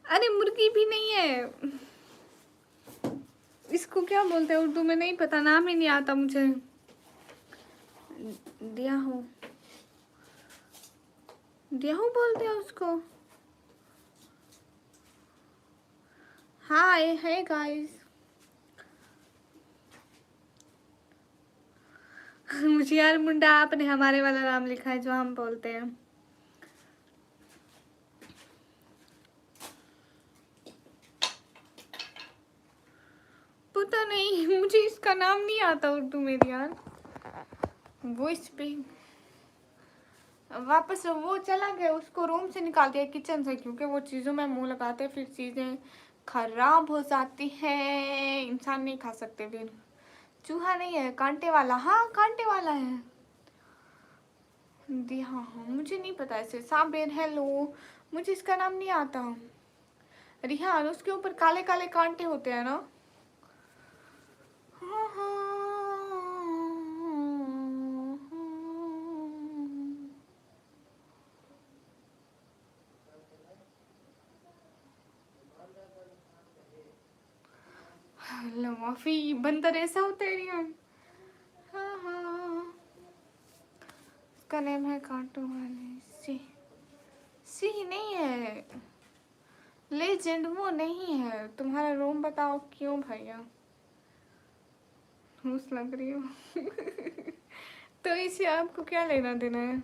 अरे मुर्गी भी नहीं है, इसको क्या बोलते हैं उर्दू में? नहीं पता, नाम ही नहीं आता मुझे। दियाहू, दियाहू बोलते हैं उसको। हाय है गाइस। मुझे यार मुंडा आपने हमारे वाला नाम लिखा है जो हम बोलते हैं। पता नहीं, मुझे इसका नाम नहीं आता उर्दू में यार। वो इस पे वापस वो चला गया, उसको रूम से निकाल दिया, किचन से, क्योंकि वो चीज़ों में मुंह लगाते फिर चीज़ें खराब हो जाती है, इंसान नहीं खा सकते फिर। चूहा नहीं है, कांटे वाला। हाँ कांटे वाला है दी। हाँ हाँ मुझे नहीं पता ऐसे। साबिर हेलो, मुझे इसका नाम नहीं आता। रिहान उसके ऊपर काले काले कांटे होते हैं ना। हाँ हाँ। माफी बंदर ऐसा होता है रिहान। हाँ हाँ, इसका नेम है कार्टून वाले। अच्छी ही नहीं है, लेजेंड वो नहीं है। तुम्हारा रूम बताओ क्यों भैया, घूस लग रही हो। तो इसे आपको क्या लेना देना है।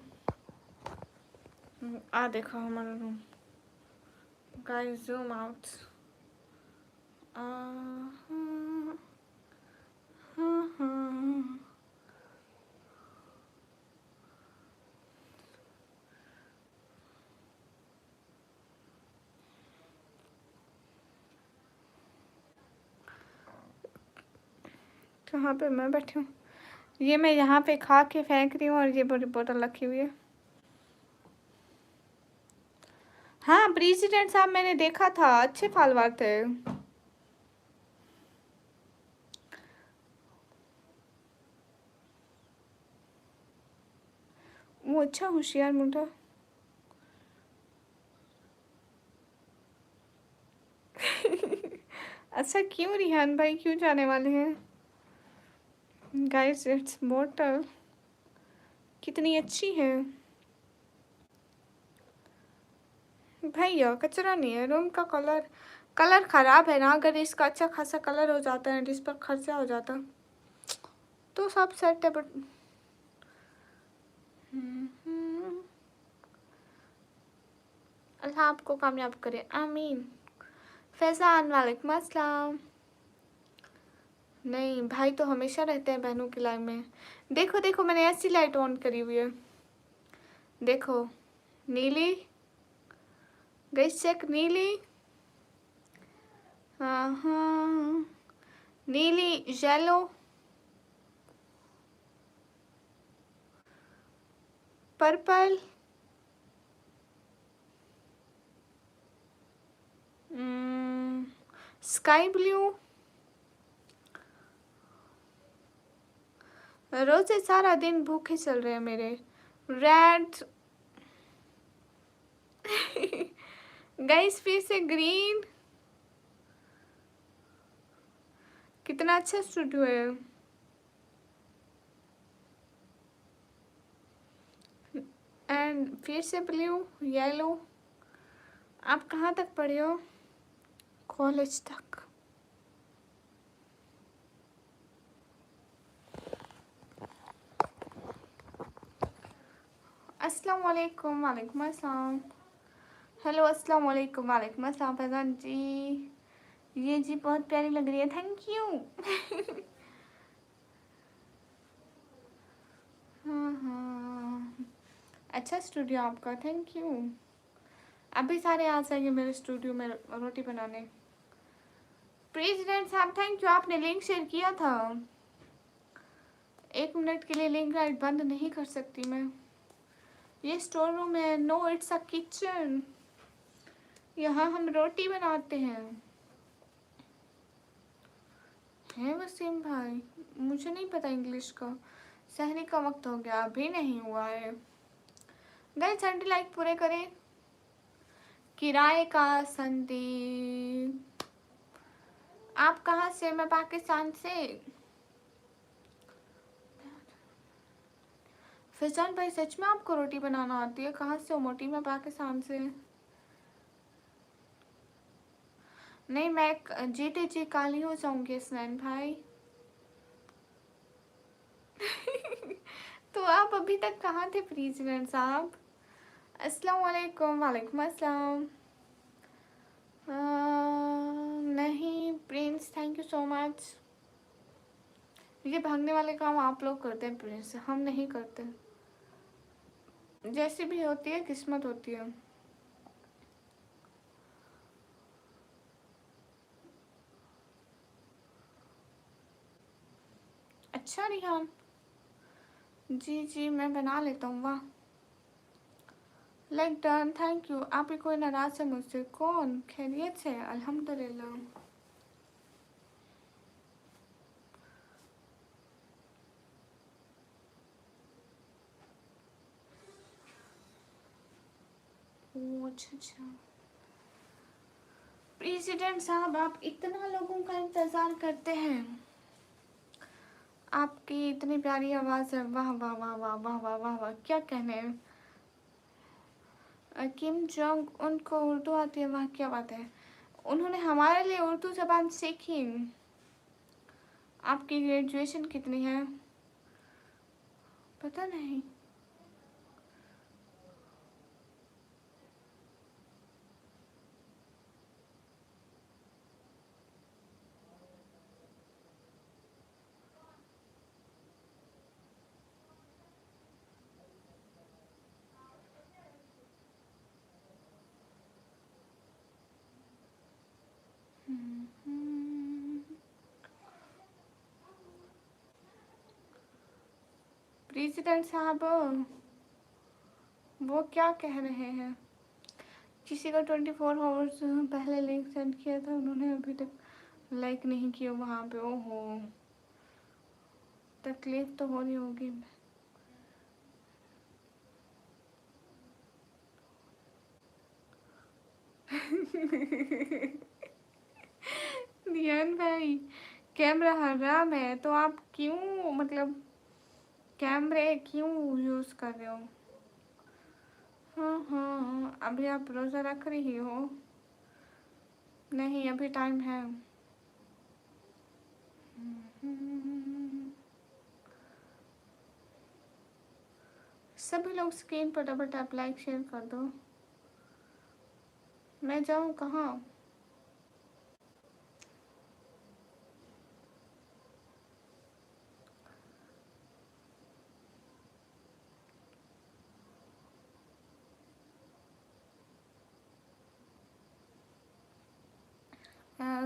आ देखो हमारा रूम, गाइस जूम आउट। कहाँ पे मैं बैठी हूँ, ये मैं यहाँ पे खा के फेंक रही हूँ और ये बड़ी बोतल रखी हुई है। हाँ प्रेसिडेंट साहब मैंने देखा था, अच्छे फालवार थे। वो अच्छा होशियार मुंडा। अच्छा क्यों रिहान भाई, क्यों जाने वाले हैं। गाइस इट्स बोतल कितनी अच्छी है भैया, कचरा नहीं है। रूम का कलर, कलर खराब है ना, अगर इसका अच्छा खासा कलर हो जाता है, जिस पर खर्चा हो जाता तो सब सेट है। बट अल्लाह आपको कामयाब करे, आमीन। फैजान वालेकुम अस्सलाम। नहीं भाई तो हमेशा रहते हैं बहनों की लाइफ में। देखो देखो मैंने ऐसी लाइट ऑन करी हुई है, देखो नीली, गई चेक नीली, हाँ हाँ नीली, येलो, पर्पल, स्काई ब्लू, रोजे सारा दिन भूखे चल रहे हैं मेरे, रेड, गाइस फिर से ग्रीन। कितना अच्छा स्टूडियो है। एंड फिर से ब्लू, येलो। आप कहाँ तक पढ़े हो, कॉलेज तक। अस्सलाम वालेकुम, वालेकुम अस्सलाम। हेलो अस्सलाम वालेकुम, वालेकुम अस्सलाम फैजान जी। ये जी बहुत प्यारी लग रही है, थैंक यू। हाँ हाँ अच्छा स्टूडियो आपका, थैंक यू। अभी सारे आ जाएंगे मेरे स्टूडियो में रोटी बनाने। प्रेसिडेंट साहब थैंक यू, आपने लिंक शेयर किया था। 1 मिनट के लिए लिंक लाइट बंद नहीं कर सकती मैं। ये स्टोर रूम है, नो इट्स अ किचन, यहाँ हम रोटी बनाते हैं। है वसीम भाई, मुझे नहीं पता इंग्लिश का, सहरी का वक्त हो गया, अभी नहीं हुआ है। गए 30 लाइक पूरे करें। किराए का संदीप, आप कहाँ से। मैं पाकिस्तान से। फैजान भाई सच में आपको रोटी बनाना आती है, कहाँ से हो मोटी। मैं पाकिस्तान से। नहीं मैं जीते जी काली हो जाऊंगी स्नैन भाई। तो आप अभी तक कहाँ थे प्रेसिडेंट साहब। अस्सलाम वालेकुम, वालेकुम अस्सलाम। नहीं Prince thank you so much. ये भागने वाले काम आप लोग करते हैं प्रिंस, हम नहीं करते। जैसी भी होती है किस्मत होती है। अच्छा रिहान जी जी मैं बना लेता हूँ, वाह। Like done, thank you. आप ही कोई नाराज है मुझसे, कौन। खैरियत से, अल्हम्दुलिल्लाह। अच्छा अच्छा प्रेसिडेंट साहब, आप इतना लोगों का इंतज़ार करते हैं। आपकी इतनी प्यारी आवाज़ है, वाह वाह वाह वाह वाह वाह वाह वाह, क्या कहने। किम जोंग उनको उर्दू आती है, वाह क्या बात है। उन्होंने हमारे लिए उर्दू ज़बान सीखी। आपकी ग्रेजुएशन कितनी है? पता नहीं। प्रेसिडेंट साहब वो क्या कह रहे हैं? किसी का 24 आवर्स पहले लिंक सेंड किया था, उन्होंने अभी तक लाइक नहीं किया वहाँ पे। ओहो, तकलीफ तो हो रही होगी। दियान भाई, कैमरा हराम है तो आप क्यों, मतलब कैमरे क्यों यूज़ कर रहे हो? हाँ हाँ, अभी आप रोज़ा रख रही हो? नहीं, अभी टाइम है। सभी लोग स्क्रीन पर डबल टैप लाइक शेयर कर दो। मैं जाऊँ कहाँ?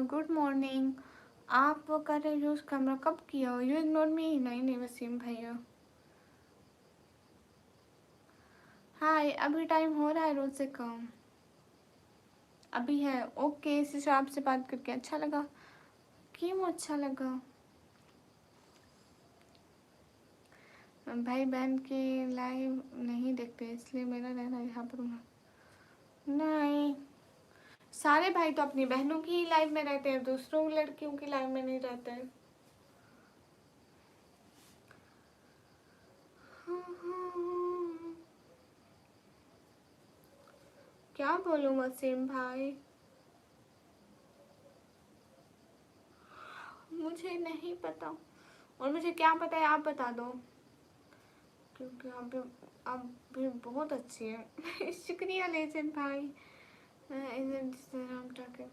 Good morning. आप वो कर रहे यूज़ कैमरा, कब किया हो? You ignore me. नहीं नहीं वसीम भैया। हाय, अभी टाइम हो रहा है रोज से कम। अभी है। ओके, सिर्फ आपसे बात करके अच्छा लगा। क्यों अच्छा लगा? भाई बहन के लाइव नहीं देखते इसलिए मेरा रहना यहाँ पर। नहीं, सारे भाई तो अपनी बहनों की ही लाइव में रहते हैं, दूसरों लड़कियों की लाइव में नहीं रहते हैं। क्या बोलूं वसीम भाई? मुझे नहीं पता, और मुझे क्या पता है आप बता दो, क्योंकि आप भी बहुत अच्छी है। शुक्रिया लेजेंड भाई। Isn't this the wrong talking?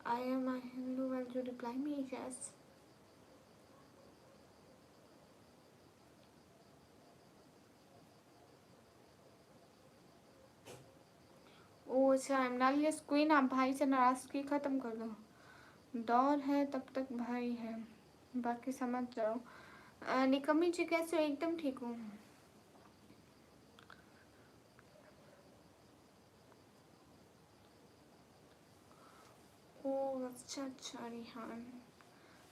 I am a Hindu. Will you reply me? Yes. ओ अच्छा, I'm Nalia's queen। आप भाई से नाराज़गी ख़त्म कर दो। दौर है तब तक भाई है, बाकी समझ जाओ। निकम्मी जी कैसे हो? एकदम ठीक हूँ। ओह अच्छा अच्छा Rihan,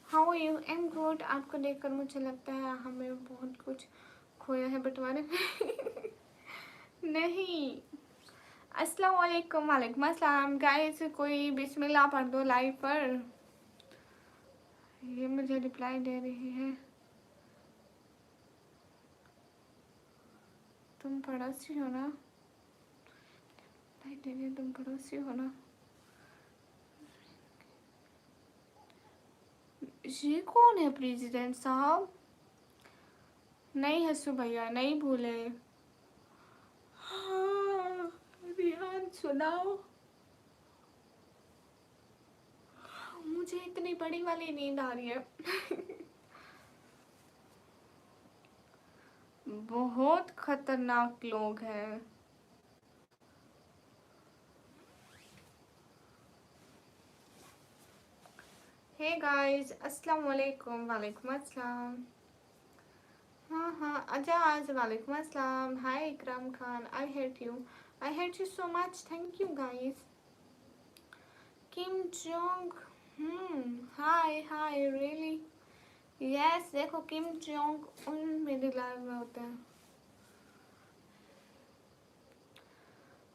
how you? Am good. आपको देखकर मुझे लगता है हमें बहुत कुछ खोया है बंटवारे में। नहीं। अस्सलाम वालेकुम। वालेकुम अस्सलाम। गाइस कोई बिस्मिल्लाह पढ़ दो लाइव पर। ये मुझे रिप्लाई दे रही है। तुम पड़ोसी हो ना? भाई दे रही है, तुम पड़ोसी हो ना? ये कौन है प्रेसिडेंट साहब? नहीं हंसू भैया, नहीं भूले। हाँ, रिहान सुनाओ। मुझे इतनी बड़ी वाली नींद आ रही है। बहुत खतरनाक लोग हैं। हे गाइस, अस्सलाम वालेकुम। वालेकुम अस्सलाम। हाँ हाँ अजाज, वालेकुम अस्सलाम। हाय इकराम Khan, I hate you. I hate you so much. Thank you guys. Kim Jong, hi hi really. Yes, देखो किम जोंग उन मेरे लाइव में होते हैं।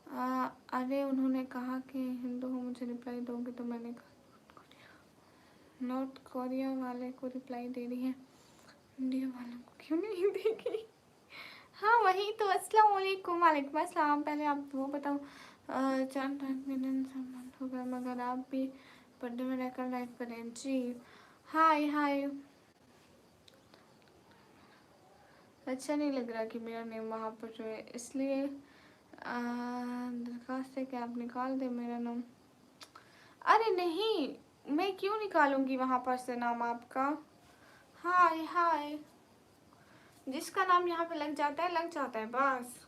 अरे उन्होंने कहा कि हिंदू हो, मुझे रिप्लाई दोगे, तो मैंने कहा नॉर्थ कोरिया वाले को रिप्लाई दे रही है, इंडिया वालों को क्यों नहीं देगी। हाँ वही तो। अस्सलाम वालेकुम। वालेकुम अस्सलाम। पहले आप वो बताओ, 4 सम्मान हो गया, मगर आप भी पर्दे में रहकर लाइव करें। जी हाय हाय। अच्छा नहीं लग रहा कि मेरा नेम वहाँ पर जो है, इसलिए दरख्वास्त है कि आप निकाल दें मेरा नाम। अरे नहीं, मैं क्यों निकालूंगी वहाँ पर से नाम आपका। हाय हाय। जिसका नाम यहाँ पे लग जाता है लग जाता है बस।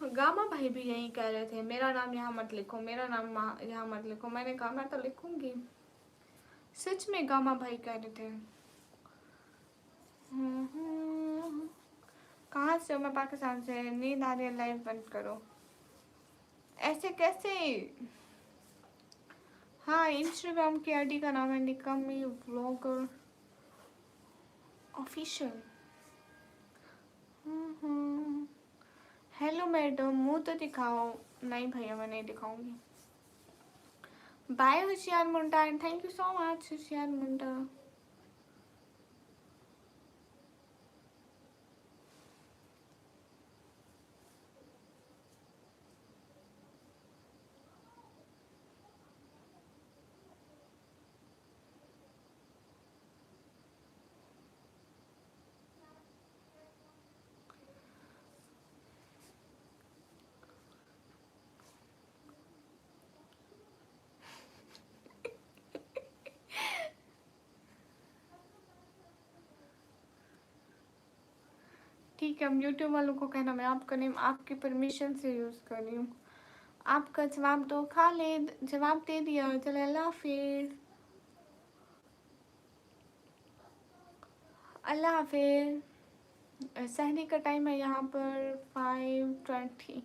गामा भाई भी यही कह रहे थे, मेरा नाम यहाँ मत लिखो, मेरा नाम यहाँ मत लिखो। मैंने कहा मैं तो लिखूंगी। सच में गामा भाई कह रहे थे। कहाँ से हो? मैं पाकिस्तान से। नींद आ रही है, लाइव बंद करो। ऐसे कैसे? हाँ, इंस्टाग्राम की आईडी का नाम है निकमी व्लॉगर ऑफिशियल। हेलो मैडम, मुंह तो दिखाओ। नहीं भैया, मैं नहीं दिखाऊंगी। बाय होशियार मुंडा, and thank you so much होशियार मुंडा। ठीक है, अब यूट्यूब वालों को कहना मैं आपका नेम आपकी परमिशन से यूज़ कर रही हूँ। आपका जवाब दो खालिद। जवाब दे दिया, चलो अल्लाह हाफिज। अल्लाह हाफिज। सहरी का टाइम है यहाँ पर 5:20।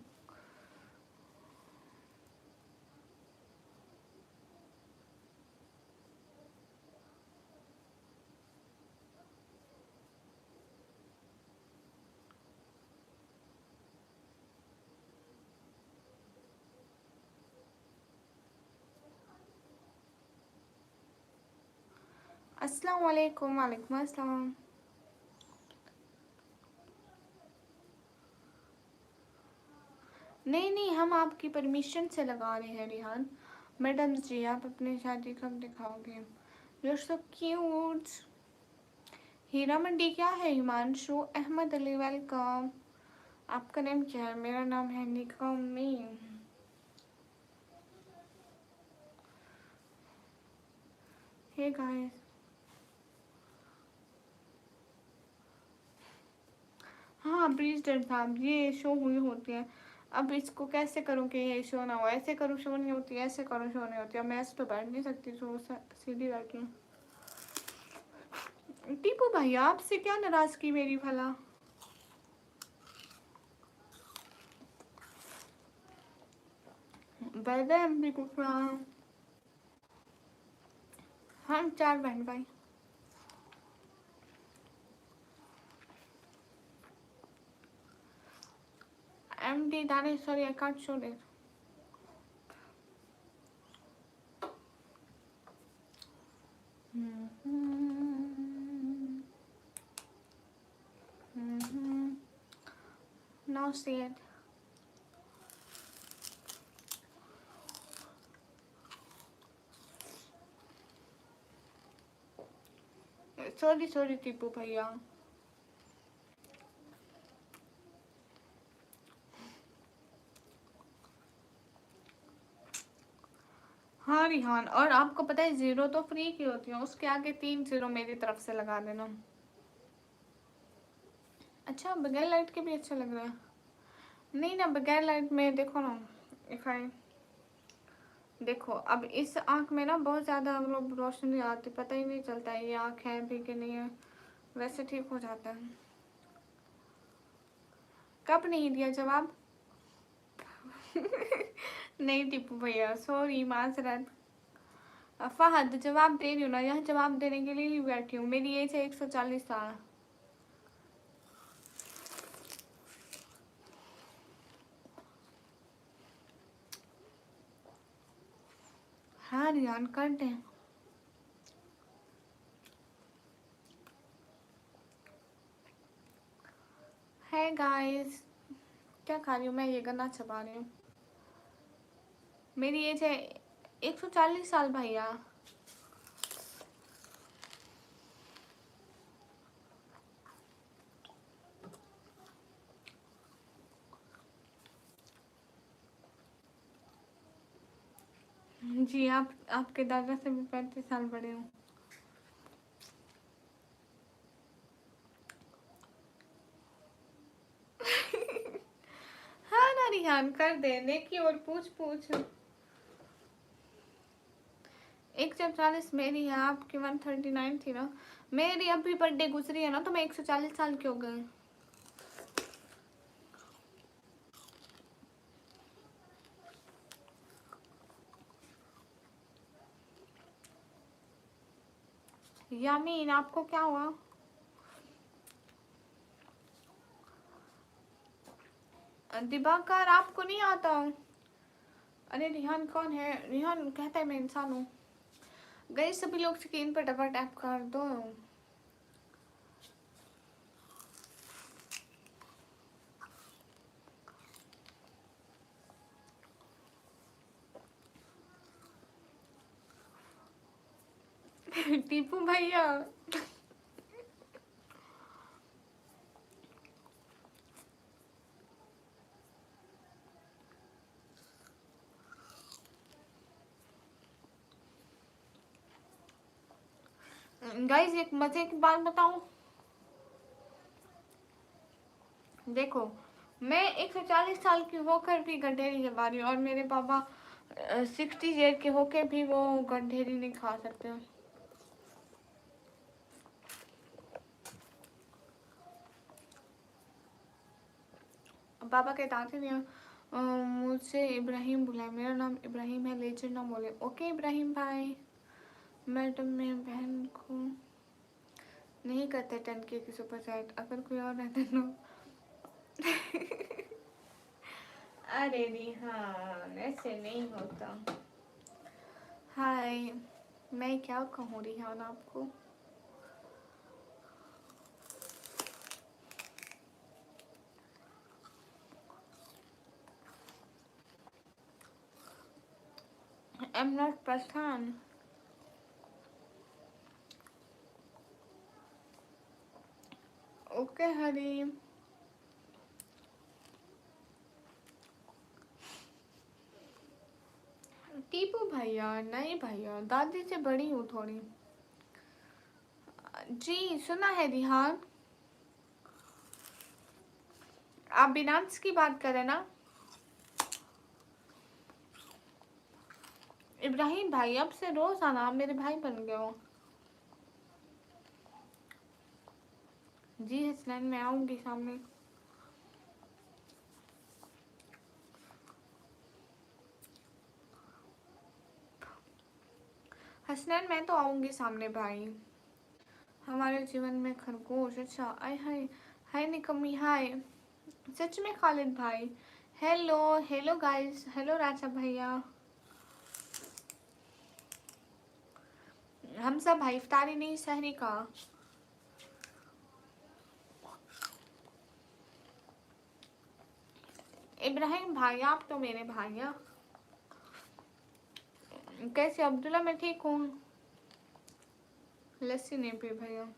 अस्सलाम वालेकुम। वालेकुम अस्सलाम। नहीं नहीं, हम आपकी परमिशन से लगा रहे हैं रिहान। मैडम जी, आप अपनी शादी कब दिखाओगे? You so cute. Heera Mandi क्या है? हिमांशु अहमद अली, वेलकम। आपका नेम क्या है? मेरा नाम है निकमी। Hey guys. हाँ प्रेसिडेंट साहब, ये शो हुई होती है। अब इसको कैसे करूँ कि ये शो ना हो? ऐसे करूँ शो नहीं होती, ऐसे करूँ शो नहीं होती। अब मैं ऐसे तो बैठ नहीं सकती, शो सीधी बैठी हूँ। टीपू भाई, आपसे क्या नाराजगी मेरी भला? बैठे हम भी कुछ हम 4 बहन भाई। MD Danish, sorry, I can't show it. Now see it. Sorry sorry Tipu भैया। हाँ रिहान, और आपको पता है 0 तो फ्री की होती है, उसके आगे 3 0 मेरी तरफ से लगा देना। अच्छा, बगैर लाइट के भी अच्छा लग रहा है। नहीं ना, बगैर लाइट में देखो ना। इफ आई देखो, अब इस आँख में ना बहुत ज़्यादा मतलब रोशनी आती, पता ही नहीं चलता है ये आँख है भी कि नहीं है। वैसे ठीक हो जाता है। कब नहीं दिया जवाब? नहीं टीपू भैया, सॉरी, माजरत। फहद जवाब दे रही हूँ ना, यहाँ जवाब देने के लिए ही बैठी हूँ। मेरी एज है 140 साल। हाँ रियान कर दें। है गाइस, क्या खा रही हूँ मैं? ये गन्ना चबा रही हूँ। मेरी एज है 140 साल भैया। जी आप आपके दादा से भी 35 साल बड़े हूँ। हाँ ना रिहान कर दे, देखिए और पूछ पूछ। 140 मेरी है, आपकी 139 थी ना। मेरी अभी बर्थडे गुजरी है ना, तो मैं 140 साल की हो गई। यामीन आपको क्या हुआ? दिबाकर आपको नहीं आता? अरे रिहान कौन है? रिहान कहता है मैं इंसान हूँ। गए सभी लोग स्क्रीन पर डबल टैप कर दो। टीपू भैया गाइस एक मजे की बात बताऊं। देखो मैं 140 साल की होकर भी गंढेरी चबा रही हूँ, और मेरे पापा 60 ईयर के होकर भी वो गंढेरी नहीं खा सकते। पापा कहते आते नहीं मुझसे इब्राहिम बुलाए, मेरा नाम इब्राहिम है, लेजर ना बोले। ओके इब्राहिम भाई। मैडम मेरे बहन को नहीं करते 10K की सुपर चैट, अगर कोई और रहता तो। अरे रिहान ऐसे नहीं होता। हाय, मैं क्या कहूँ रिहान आपको? I am not Pathan. Okay Hari. Tipu भैया नहीं भैया, दादी से बड़ी हूँ थोड़ी। जी सुना है रिहान, आप बिनांस की बात करें ना? इब्राहिम भाई अब से रोज आना, आप मेरे भाई बन गए हो। जी हसनैन मैं आऊंगी सामने। हसनैन मैं तो आऊंगी सामने भाई। हमारे जीवन में खरगोश, अच्छा आय हाय। हाय निकम्मी हाय। सच में खालिद भाई। हेलो हेलो गाइस, हेलो राजा भैया। हम सब भाई, इफ्तारी नहीं सहरी का। इब्राहिम भाई आप तो मेरे भाई हैं। कैसे अब्दुल्ला? मैं ठीक हूँ। लस्सी नहीं पी भैया।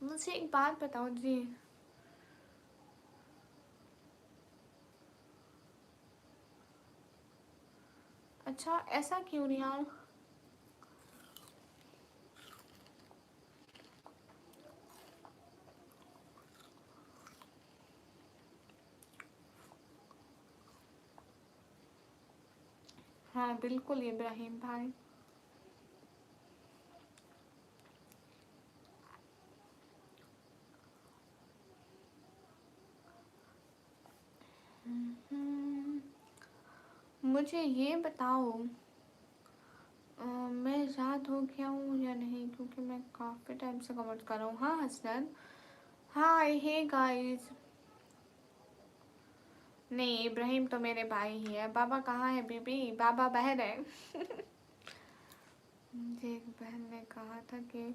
मुझे एक बात बताओ जी। अच्छा ऐसा क्यों रिहान? हाँ बिल्कुल इब्राहिम भाई। मुझे ये बताओ, मैं रात हो गया हूँ या नहीं, क्योंकि मैं काफ़ी टाइम से कमेंट कर रहा हूँ। हाँ हसनैन, हाय हे गाइस। नहीं, इब्राहिम तो मेरे भाई ही है। बाबा कहाँ है बीबी? बाबा बाहर है। मुझे एक बहन ने कहा था कि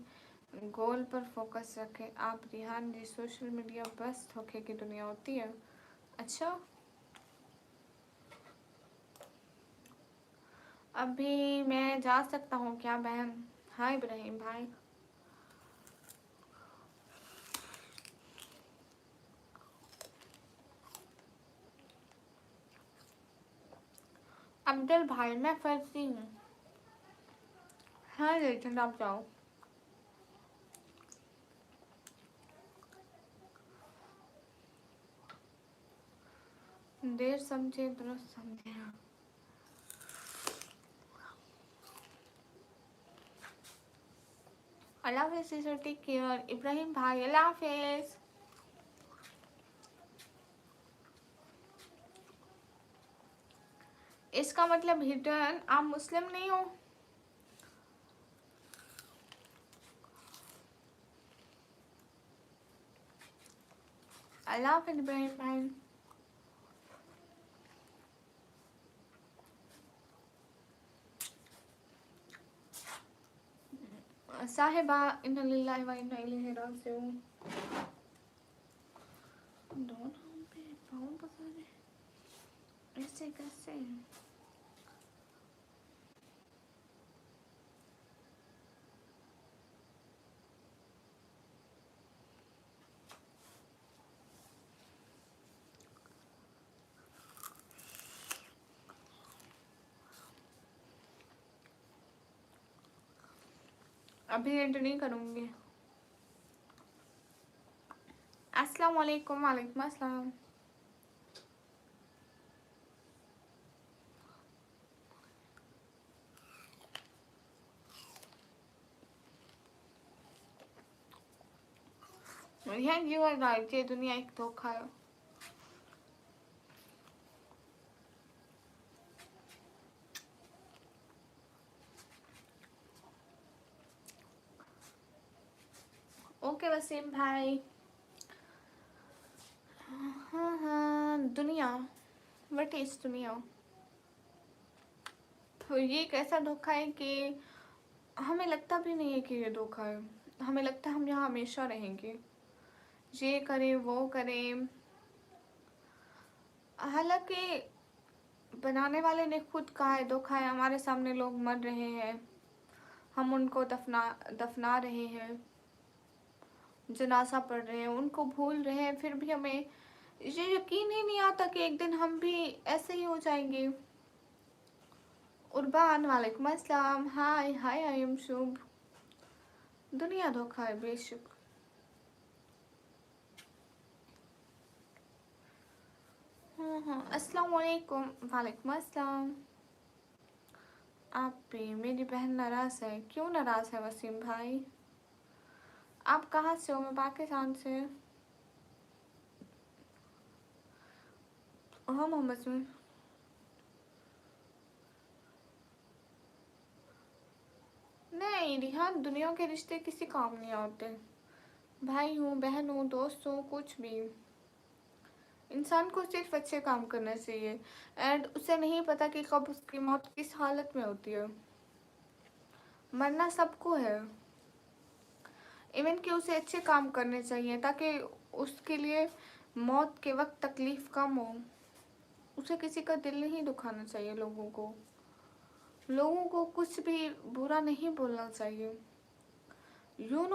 गोल पर फोकस रखें आप रिहान जी, सोशल मीडिया बस धोखे की दुनिया होती है। अच्छा, अभी मैं जा सकता हूँ क्या बहन? हाँ इब्राहिम भाई। अब्दुल भाई मैं फंसी हूँ। हाँ लेकिन आप जाओ। देर समझे दुरुस्त समझे। अल्लाह हाफिज़ सिस्टर, टेक केयर। इब्राहिम भाई अल्लाह हाफिज़। इसका मतलब हिडन आप मुस्लिम नहीं हो? अल्लाह हाफिज़ इब्राहिम भाई। साहिबा इन्ना लिल्लाहि व इन्ना इलैहि राजिऊन। दोनों पे पाँव पकड़ रहे, ऐसे कैसे? अभी एंटर नहीं करूँगी। अस्सलाम वालेकुम। वालेकुम अस्सलाम। यहाँ यू आर राइट, ये दुनिया एक धोखा है। ओके वसीम भाई। हाँ हाँ, दुनिया, वट इज दुनिया। तो ये एक ऐसा धोखा है कि हमें लगता भी नहीं है कि ये धोखा है। हमें लगता है हम यहाँ हमेशा रहेंगे, ये करें वो करें। हालांकि बनाने वाले ने खुद कहा है धोखा है, हमारे सामने लोग मर रहे हैं, हम उनको दफना दफना रहे हैं, जनाजा पढ़ रहे हैं, उनको भूल रहे हैं, फिर भी हमें ये यकीन ही नहीं आता कि एक दिन हम भी ऐसे ही हो जाएंगे। उर्बान वालेकुम अस्सलाम। हाय हाय, आई एम शुभ। दुनिया धोखा है बेशक। हाँ हाँ, अस्सलाम वालेकुम। वालेकुम अस्सलाम। आप पे मेरी बहन नाराज़ है। क्यों नाराज़ है वसीम भाई? आप कहाँ से हो? मैं पाकिस्तान से। हाँ मोहम्मद में। नहीं रिहान, दुनिया के रिश्ते किसी काम नहीं आते। भाई हूँ, बहन हूँ, दोस्त हूँ, कुछ भी। इंसान को सिर्फ अच्छे काम करना चाहिए। एंड उसे नहीं पता कि कब उसकी मौत किस हालत में होती है। मरना सबको है। इवन कि उसे अच्छे काम करने चाहिए ताकि उसके लिए मौत के वक्त तकलीफ कम हो। उसे किसी का दिल नहीं दुखाना चाहिए। लोगों को कुछ भी बुरा नहीं बोलना चाहिए।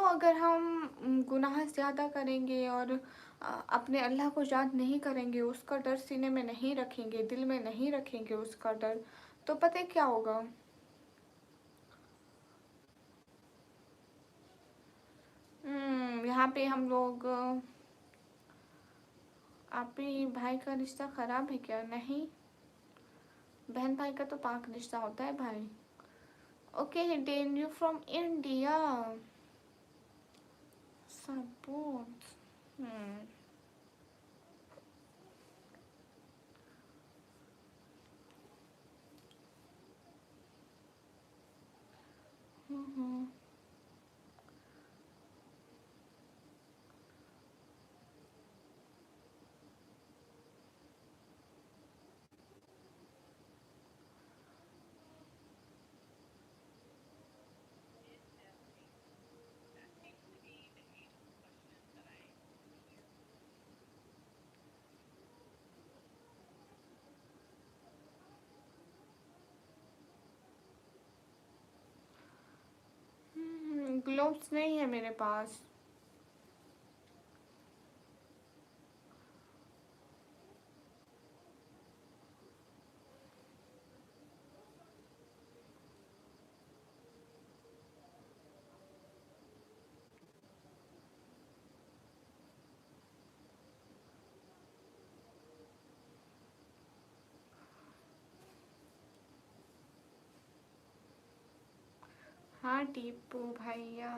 अगर हम गुनाह ज़्यादा करेंगे और अपने अल्लाह को याद नहीं करेंगे, उसका डर सीने में नहीं रखेंगे, दिल में नहीं रखेंगे उसका डर, तो पता है क्या होगा? यहाँ पे हम लोग आप ही भाई का रिश्ता ख़राब है क्या? नहीं, बहन भाई का तो पाक रिश्ता होता है भाई। Okay hidden, you from India. Support. Envelopes नहीं है मेरे पास। हाँ टीपू भैया।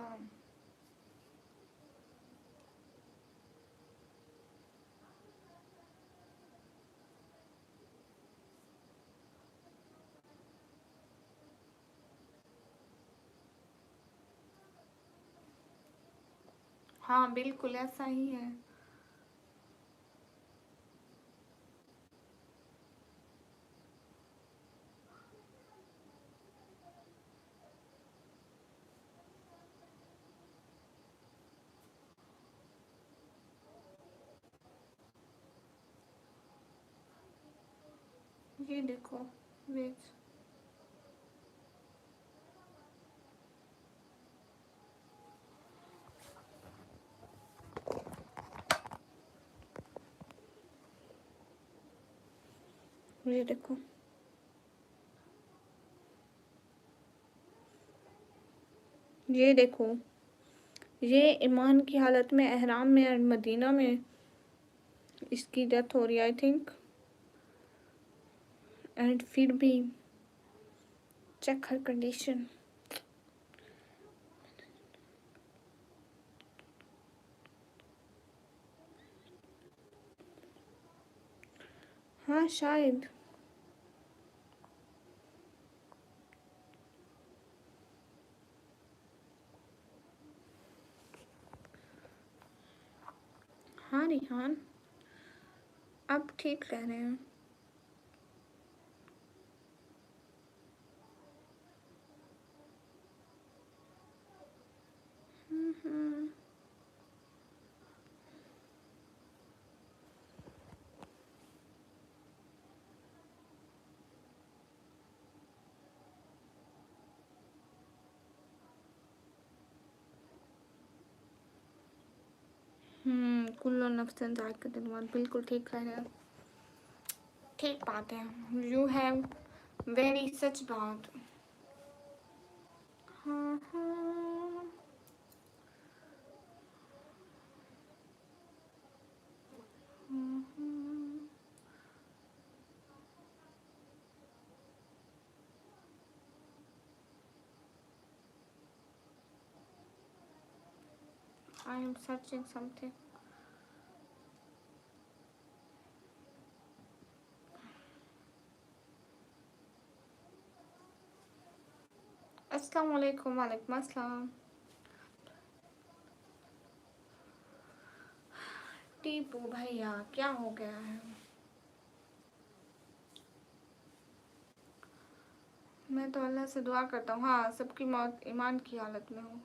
हाँ बिल्कुल ऐसा ही है। ये देखो, वेट। ये देखो, ये देखो, ये ईमान की हालत में एहराम में और मदीना में इसकी डेथ हो रही है आई थिंक। एंड फिर भी चेक हर कंडीशन। हाँ शायद। हाँ रिहान, आप ठीक कह रहे हैं। हम्म। कुल्लू नफ्सन जायक़ातुल मौत, बिल्कुल ठीक कह रहे हैं। ठीक बात है, यू हैव वेरी सच बात। हाँ हाँ। I am searching something. अस्सलाम वालेकुम। वालेकुम अस्सलाम। टीपू भैया क्या हो गया है? मैं तो अल्लाह से दुआ करता हूँ हाँ सबकी मौत ईमान की हालत में हो।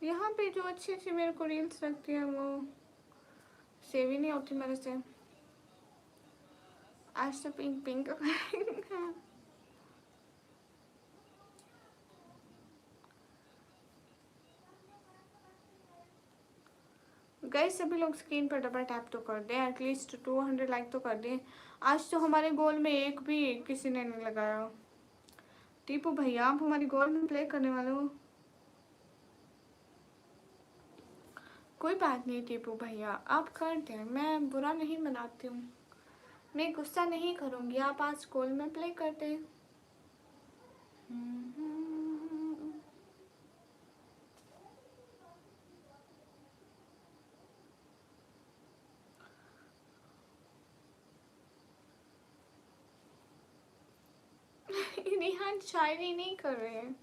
यहाँ पे जो अच्छी अच्छी मेरे को रील्स लगती है वो सेव ही नहीं होती मेरे से। आज तो पिंक पिंक गए सभी लोग स्क्रीन पर डबल टैप तो कर दें, एटलीस्ट 200 लाइक तो कर दें। आज तो हमारे गोल में एक भी किसी ने नहीं लगाया। टीपू भैया आप हमारी गोल में प्ले करने वाले हो। कोई बात नहीं टीपू भैया, आप कर दें, मैं बुरा नहीं मनाती हूँ, मैं गुस्सा नहीं करूँगी। आप आज गोल में प्ले कर दें। रिहान शायरी नहीं कर रहे हैं।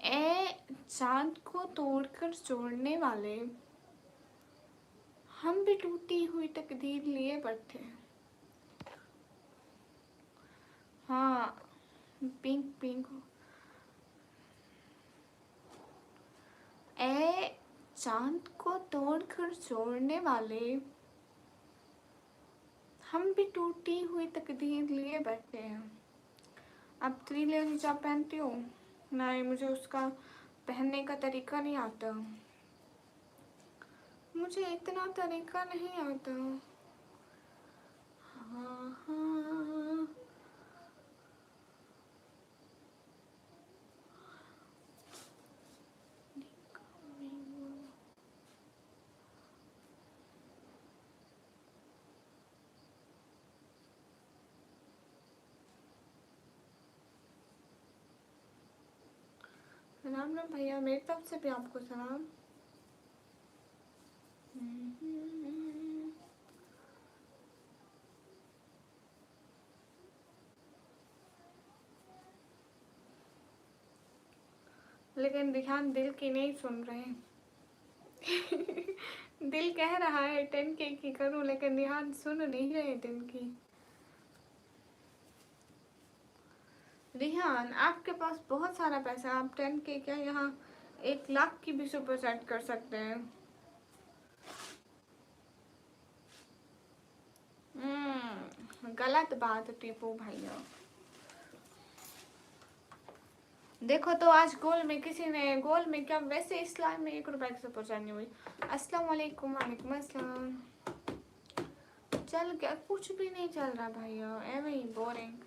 ए चांद को तोड़कर जोड़ने वाले, हम भी टूटी हुई तकदीर लिए बैठे हैं। हाँ पिंक पिंक चांद को तोड़कर छोड़ने वाले हम भी टूटी हुई तकदीर लिए बैठे हैं। अब थ्री-लेयर हिजाब पहनती हूँ, नहीं मुझे उसका पहनने का तरीका नहीं आता, मुझे इतना तरीका नहीं आता। हाँ हाँ राम राम भैया, मेरी तरफ से भी आपको सलाम। लेकिन ध्यान दिल की नहीं सुन रहे। दिल कह रहा है 10K की करूं, लेकिन ध्यान सुन नहीं रहे दिल की। रिहान, आपके पास बहुत सारा पैसा, आप 10K क्या यहाँ 1 लाख की भी सुपर चैट कर सकते हैं। गलत बात टीपू भैया। देखो तो आज गोल में किसी ने, गोल में क्या वैसे इस्लाम में 1 रुपए की सुपर चैट नहीं हुई। अस्सलाम वालेकुम। वालेकुम अस्सलाम। चल क्या, कुछ भी नहीं चल रहा भैया, एवं ही बोरिंग।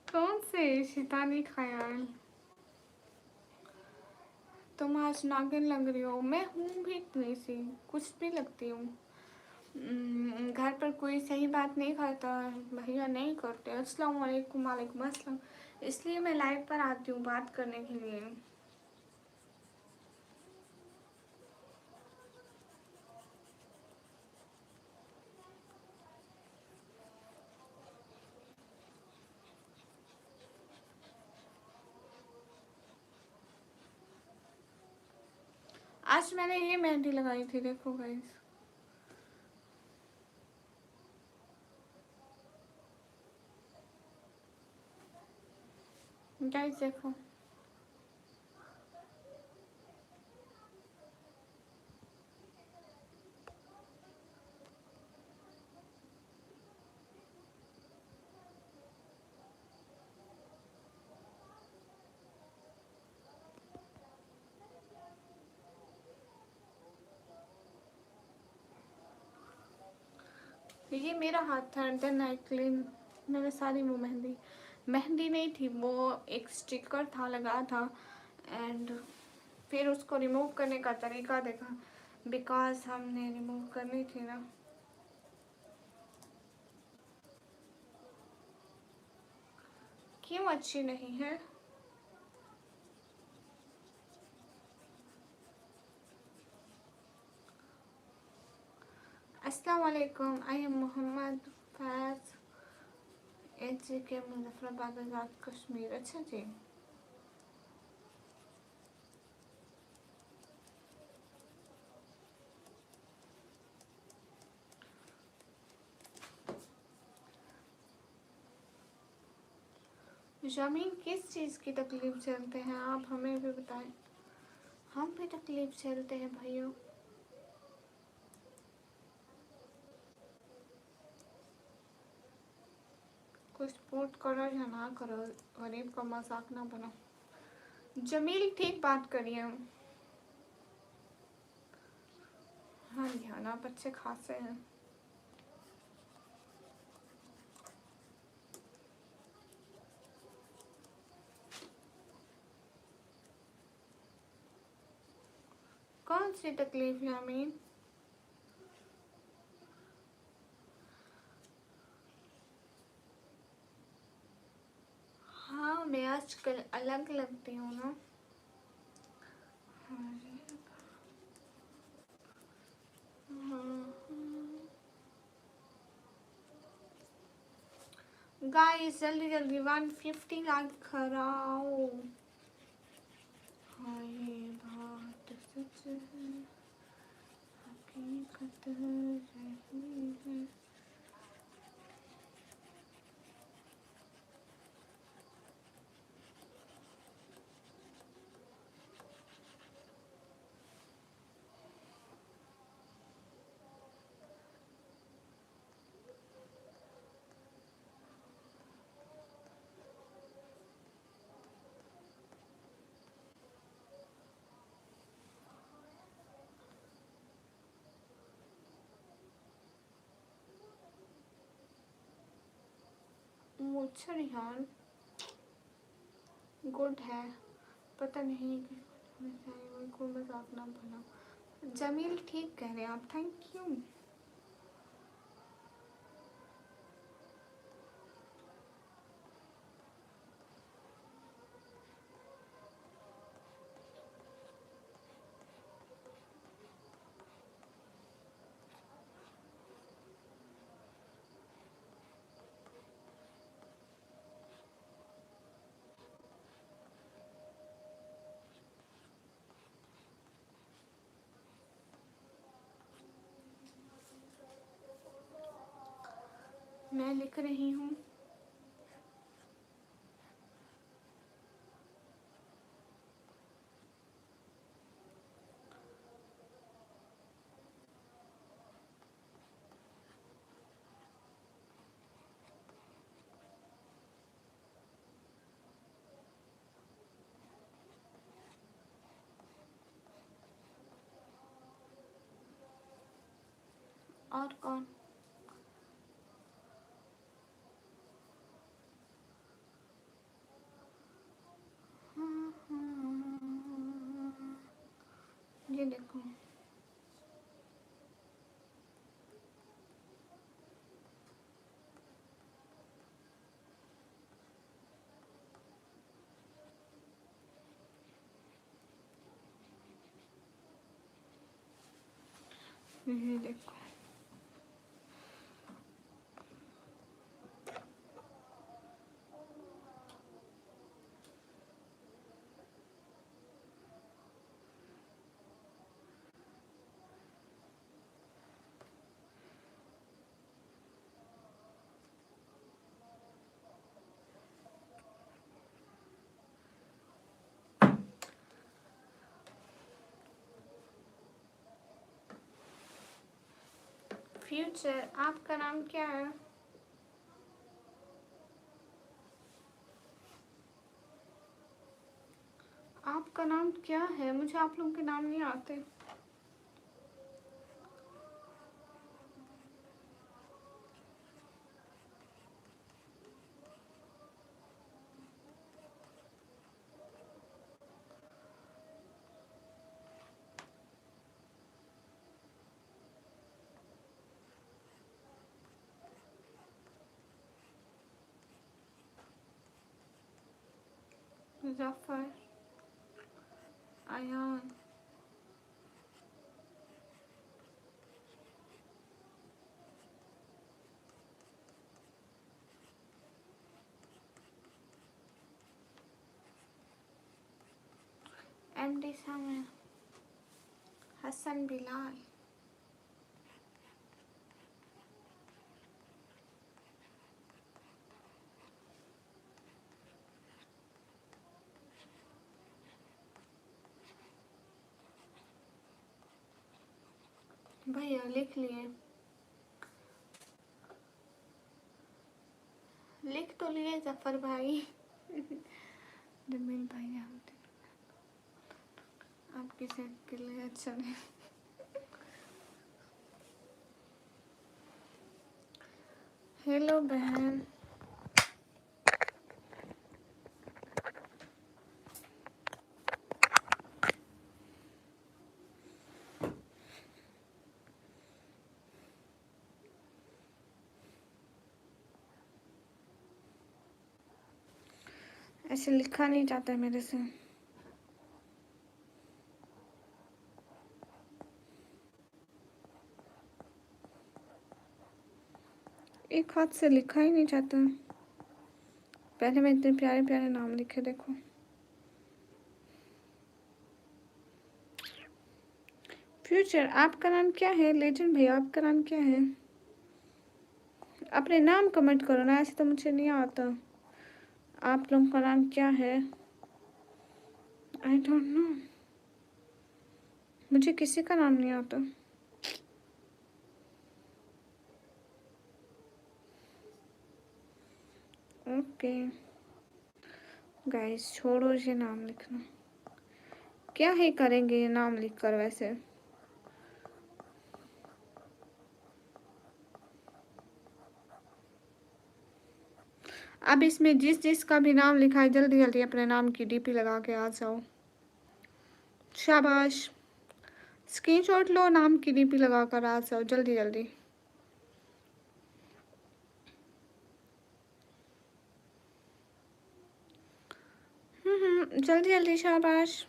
कौन से शैतानी ख्याल? तुम आज नागिन लग रही हो। मैं हूँ भी इतनी सी, कुछ भी लगती हूँ। घर पर कोई सही बात नहीं करता, भैया नहीं करते। अस्सलाम वालेकुम। वालेकुम अस्सलाम। इसलिए मैं लाइव पर आती हूँ बात करने के लिए। आज मैंने ये मेहंदी लगाई थी, देखो गाइस। गाइस देखो, ये मेरा हाथ था। देन आई क्लीन, मैंने सारी वो मेहंदी नहीं थी, वो एक स्टिकर था लगा था। एंड फिर उसको रिमूव करने का तरीका देखा, बिकॉज हमने रिमूव करनी थी ना। क्यों अच्छी नहीं है? अस्सलाम वालेकुम। आई एम मोहम्मद फैज, के मुजफ्फराबाद, आज़ाद कश्मीर। अच्छा जी। जमीन किस चीज़ की तकलीफ झेलते हैं आप, हमें भी बताएं। हम भी तकलीफ झेलते हैं भाइयों। कुछ सपोर्ट करो या ना करो, गरीब का मजाक ना बनो। जमील ठीक बात करिए। हाँ जी हाँ, आप अच्छे खासे हैं। कौन सी तकलीफ यामीन? हाँ मैं आजकल अलग लगती हूँ ना। हाँ, गाइस जल्दी जल्दी 150 लाइक कराओ। हाँ ये बात सच है, हकीकत रही है। मुझे यार गुड है, पता नहीं को मजाक ना बना। जमील ठीक कह रहे हैं आप, थैंक यू। मैं लिख रही हूँ। और कौन? ये देखो, ये देखो। फ्यूचर, आपका नाम क्या है? आपका नाम क्या है? मुझे आप लोगों के नाम नहीं आते। जफर, अयान, एमडी सामने, हसन बिलाल, भैया लिख लिए, लिख तो लिए जफर भाई। जमील भाई आपकी सेहत के लिए अच्छा नहीं। हेलो बहन, ऐसे लिखा नहीं जाता है मेरे से। एक हाथ से लिखा ही नहीं जाता। पहले मैं इतने प्यारे प्यारे नाम लिखे, देखो। फ्यूचर, आपका नाम क्या है? लेजेंड भैया, आपका नाम क्या है? अपने नाम कमेंट करो ना, ऐसे तो मुझे नहीं आता। आप लोगों का नाम क्या है? आई डोंट नो, मुझे किसी का नाम नहीं आता। ओके गाइस, छोड़ो ये नाम लिखना, क्या ही करेंगे ये नाम लिखकर वैसे। अब इसमें जिस जिसका भी नाम लिखा है, जल्दी जल्दी अपने नाम की डीपी लगा के आ जाओ। शाबाश, स्क्रीनशॉट लो, नाम की डीपी लगा कर आ जाओ जल्दी जल्दी। जल्दी जल्दी, शाबाश।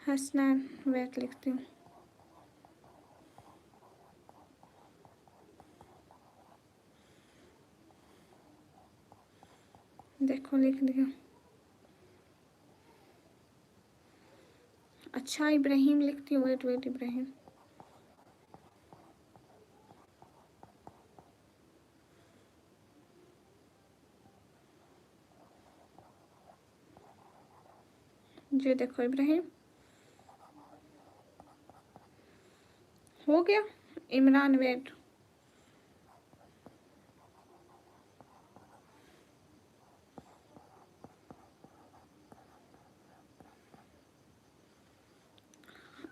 हसनैन, वेट लिखती हूँ। देखो लिख दिया। अच्छा इब्राहिम लिखती हूँ, वेट वेट, इब्राहिम। ये देखो इब्राहिम, हो गया। इमरान, वेट।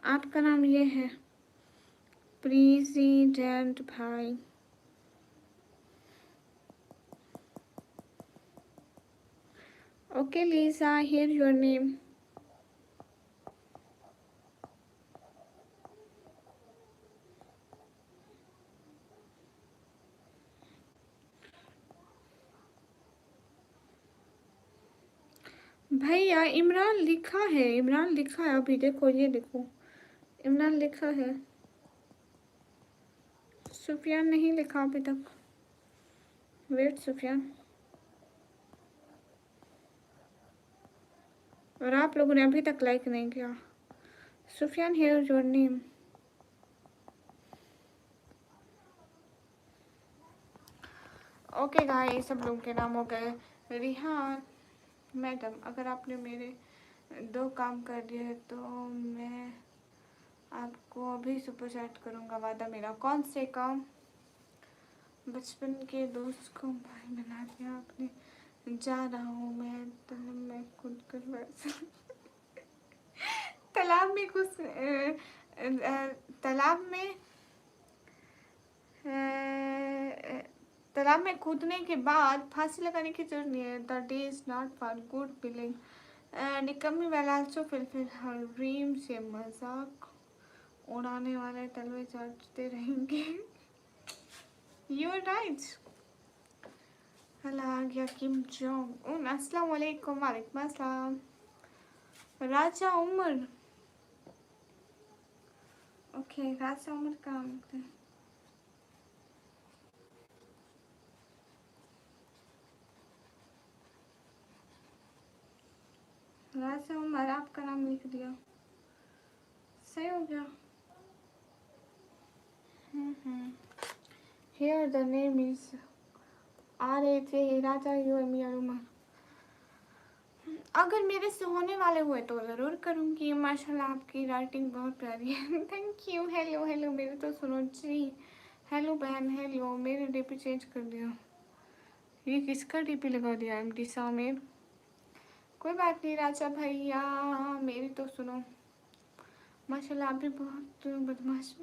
आपका नाम ये है, प्रेसिडेंट भाई। Okay Lisa, here your name. भैया इमरान लिखा है, इमरान लिखा है अभी, देखो ये देखो, इमरान लिखा है। सुफियान नहीं लिखा अभी तक, वेट सुफियान। और आप लोगों ने अभी तक लाइक नहीं किया। Sufiyan, here your name. Okay guys, सब लोगों के नाम हो गए। रिहान मैडम, अगर आपने मेरे 2 काम कर दिए तो मैं आपको अभी सुपर चैट करूँगा, वादा मेरा। कौन से काम? बचपन के दोस्त को भाई बना दिया आपने। जा रहा हूँ मैं तालाब में कूद कर तालाब में कुछ तालाब में तालाब में कूदने के बाद फांसी लगाने की जरूरत नहीं है। The day is not for good feeling निकम्मी वाला आल्सो फिलफिल हर ड्रीम से मजाक उड़ाने वाले तलवे चाटते रहेंगे। You are right. हला आ गया किम जोंग उन। अस्सलाम वालेकुम। वालेकुम अस्सलाम। राजा उमर, ओके राजा उमर का लिखते हैं। राजा उमर, आपका नाम लिख दिया, सही हो गया। Here the name is Raja you M Umar. अगर मेरे से होने वाले हुए तो ज़रूर करूँगी। माशाल्लाह आपकी राइटिंग बहुत प्यारी है। Thank you. हेलो हेलो, मेरे तो सुनो जी। हेलो बहन, हेलो। मेरे डीपी चेंज कर दिया, ये किसका डीपी लगा दिया? एमडी सामिर। कोई बात नहीं राजा भैया, मेरी तो सुनो। माशाल्लाह आप भी बहुत बदमाश।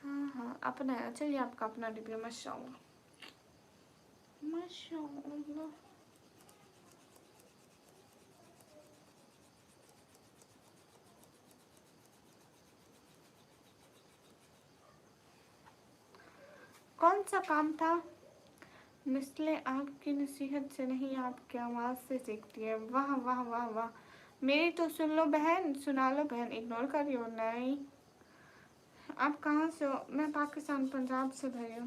हाँ हाँ, अपना है। चलिए आपका अपना डीपी है। माशाल्लाह माशाल्लाह। कौन सा काम था? मिसले आपकी नसीहत से नहीं, आपकी आवाज़ से सीखती है। वाह वाह वाह वाह। मेरी तो सुन लो बहन, सुना लो बहन, इग्नोर करियो नहीं। आप कहाँ से हो? मैं पाकिस्तान पंजाब से भैया।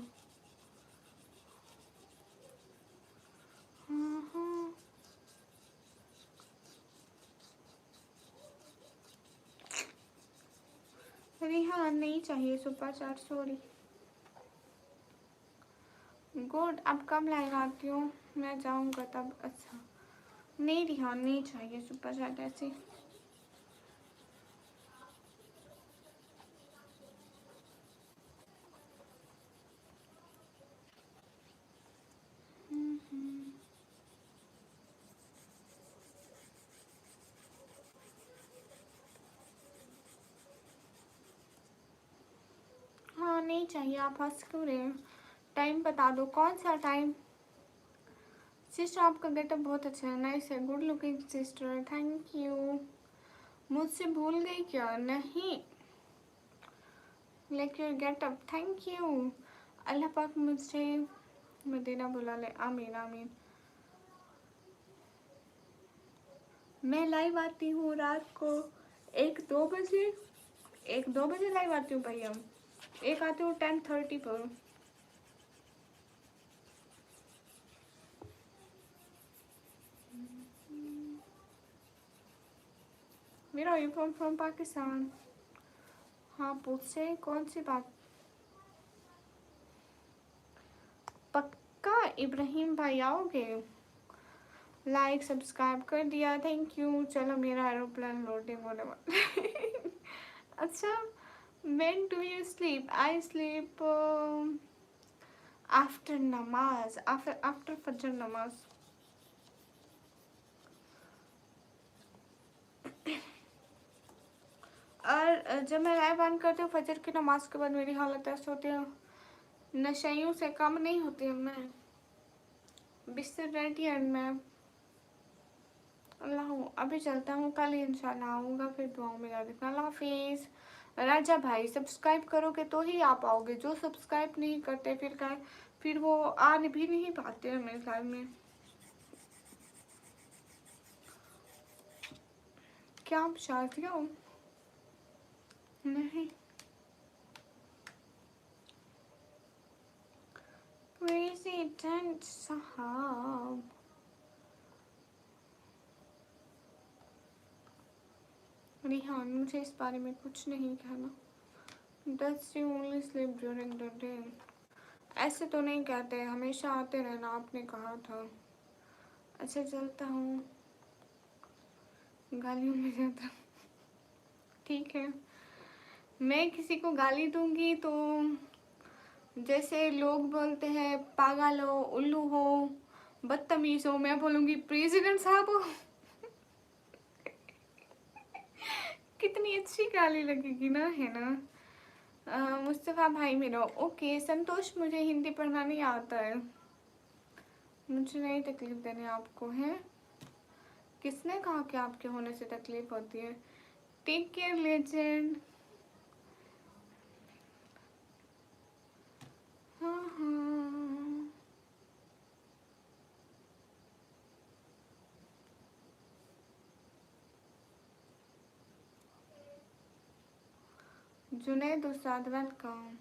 हाँ हाँ। रिहान नहीं चाहिए सुपर चैट, सॉरी। गुड, अब कब लाइव आती हो? मैं जाऊँगा तब। अच्छा नहीं रिहान नहीं चाहिए सुपर चैट ऐसे। हाँ नहीं चाहिए। आप हंस क्यों रहे हो? टाइम बता दो, कौन सा टाइम? सिस्टर आपका गेटअप बहुत अच्छा है, नाइस है, good looking sister, thank you. मुझसे भूल गई क्या? नहीं, like your getup, thank you. अल्लाह पाक मुझसे मदीना बुला ले, आमीन आमीन। मैं लाइव आती हूँ रात को 1-2 बजे, 1-2 बजे लाइव आती हूँ भैया। एक आती हूँ 10:30 पर। मेरा यू फ्रॉम पाकिस्तान। हाँ पूछे कौन सी बात? पक्का इब्राहिम भाई आओगे? लाइक सब्सक्राइब कर दिया, थैंक यू। चलो मेरा एरोप्लेन लोडिंग होने वाला। अच्छा, when do you sleep? I sleep after नमाज, after फजर नमाज। और जब मैं लाइव ऑन करती हूँ फजर की नमाज के बाद मेरी हालत ऐसे होती है, नशेइयों से कम नहीं होती हूँ मैं। बिस्तर रेडी है मैं। अल्लाह, अभी चलता हूँ, कल इंशाल्लाह आऊँगा, फिर दुआओं में याद रखना। अल्लाह हाफिज़। राजा भाई सब्सक्राइब करोगे तो ही आप आओगे, जो सब्सक्राइब नहीं करते फिर वो आ भी नहीं पाते हैं मेरे लाइव में। क्या आप शादी हो? नहीं। प्रेसिडेंट साहब, रिहान मुझे इस बारे में कुछ नहीं कहना। Does you only sleep during the day? ऐसे तो नहीं कहते, हमेशा आते रहना, आपने कहा था। अच्छा चलता हूँ, गालियों में जाता। ठीक है, मैं किसी को गाली दूंगी तो जैसे लोग बोलते हैं पागल हो, उल्लू हो, बदतमीज हो, मैं बोलूँगी प्रेसिडेंट साहब हो। कितनी अच्छी गाली लगेगी ना, है ना? मुस्तफ़ा भाई मेरा ओके। संतोष मुझे हिंदी पढ़ना नहीं आता है, मुझे नहीं तकलीफ देनी आपको है। किसने कहा कि आपके होने से तकलीफ होती है? Take care legend. हाँ हाँ। जुनैद उस्ताद welcome.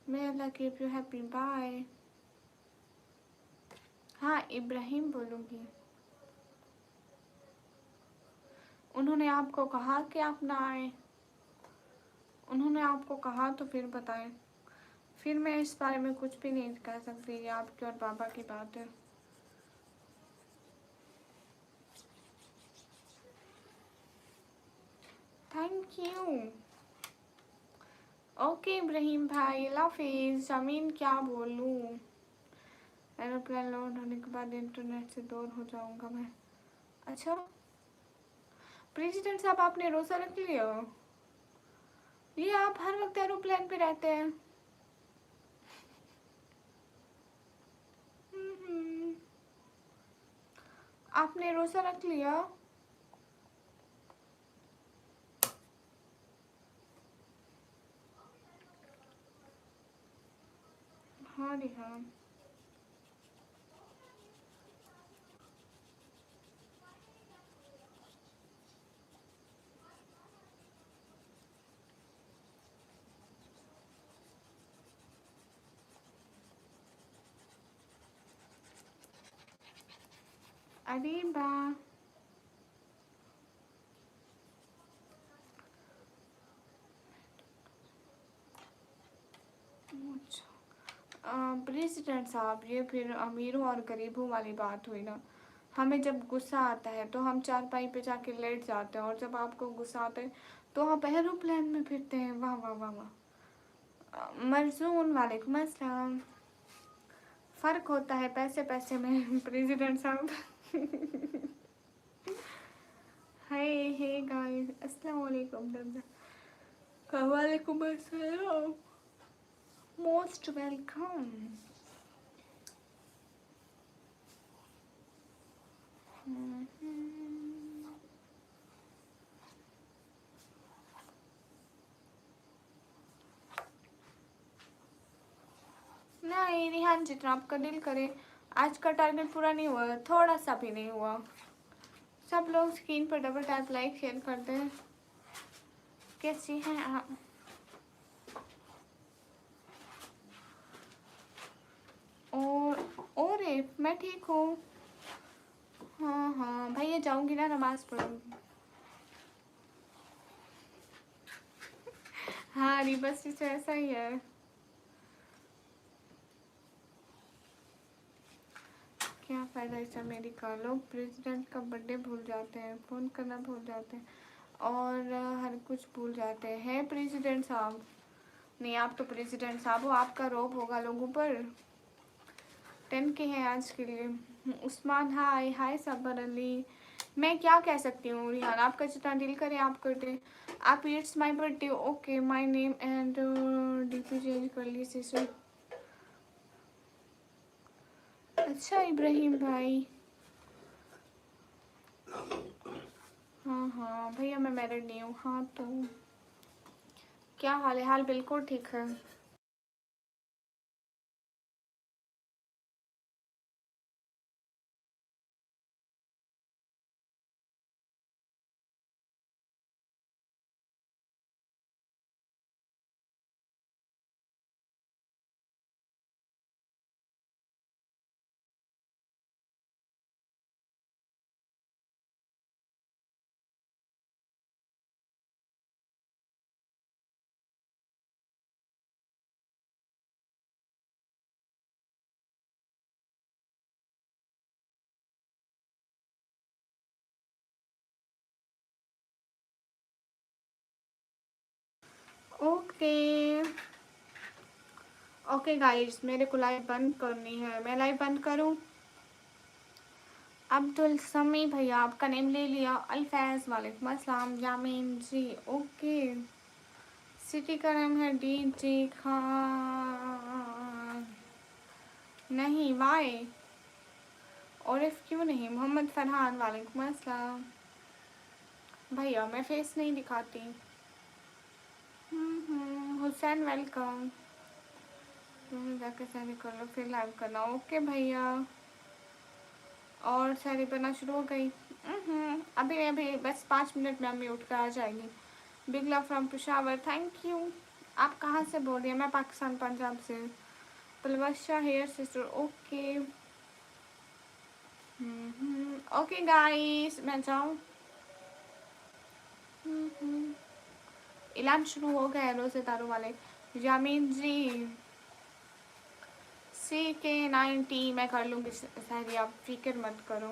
May Allah keep you happy, bye. हाँ इब्राहिम बोलूँगी। उन्होंने आपको कहा कि आप ना आए? उन्होंने आपको कहा तो फिर बताएं, फिर मैं इस बारे में कुछ भी नहीं कह सकती, ये आपके और बाबा की बात है। Thank you. ओके इब्राहिम भाई, अल्लाह हाफिज़। अमीन क्या बोलूँ, एरोप्लेन लॉन्च होने के बाद इंटरनेट से दूर हो जाऊंगा मैं। अच्छा प्रेसिडेंट साहब आपने रोज़ा रख लिया? ये आप हर वक्त एरोप्लेन पे रहते हैं। आपने रोज़ा रख लिया? हाँ रिहान। अरे वाह, प्रेसिडेंट साहब ये फिर अमीरों और गरीबों वाली बात हुई ना। हमें जब गुस्सा आता है तो हम चारपाई पे जाके लेट जाते हैं, और जब आपको गुस्सा आता है तो आप एरोप्लेन में फिरते हैं। वाह वाह वाह वाह। मरजून वालेकुम अस्सलाम। फ़र्क होता है पैसे पैसे में प्रेसिडेंट साहब। हाय हे गाइस, अस्सलाम वालेकुम दादा। वालेकुम अस्सलाम। Most welcome. नहीं रिहान, जितना आपका दिल करे। आज का टारगेट पूरा नहीं हुआ, थोड़ा सा भी नहीं हुआ। सब लोग स्क्रीन पर डबल टैप लाइक शेयर कर दें। कैसी हैं आप? और मैं ठीक हूँ। हाँ हाँ भैया, जाऊँगी ना नमाज़ पढ़ूँगी। हाँ नहीं, बस इसे ऐसा ही है। क्या फ़ायदा इस अमेरिका का, लोग प्रेसिडेंट का बर्थडे भूल जाते हैं, फ़ोन करना भूल जाते हैं, और हर कुछ भूल जाते हैं प्रेसिडेंट साहब। नहीं, आप तो प्रेसिडेंट साहब हो, आपका रौब होगा लोगों पर। 10 के हैं आज के लिए। उस्मान हाय हाय सबर अली। मैं क्या कह सकती हूँ रिहान, आपका जितना दिल करे आप कर दे। आप it's my birthday, okay my name and DP change कर ली सिस्टर। अच्छा इब्राहिम भाई। हाँ हाँ भैया, मैं मैरिड नहीं हूँ। हाँ तो क्या हाल है? हाल बिल्कुल ठीक है। ओके ओके गाइस, मेरे को लाइव बंद करनी है। मैं लाइव बंद करूँ? अब्दुल समी भैया, आपका नेम ले लिया। अल्फैज़ वालेकुम अस्सलाम। जामीन जी ओके। सिटी का नाम है डीजे खान। नहीं वाई, और इफ क्यों नहीं? मोहम्मद फरहान वालेकुम अस्सलाम। भैया मैं फेस नहीं दिखाती। हुसैन वेलकम। तुम जाके सैरी कर लो फिर लाइव करना। ओके भैया। और सैरी करना शुरू हो गई। अभी अभी बस 5 मिनट में अम्मी उठ कर आ जाएगी। Big love from Peshawar, thank you. आप कहाँ से बोल रही हैं? मैं पाकिस्तान पंजाब से। तलवशा here sister, okay. Okay guys, मैं जाऊँ? इलाज शुरू हो गया है रोज़ेदारों वाले। यामीन जी CK90 मैं कर लूँगी सहरी, आप फिक्र मत करो।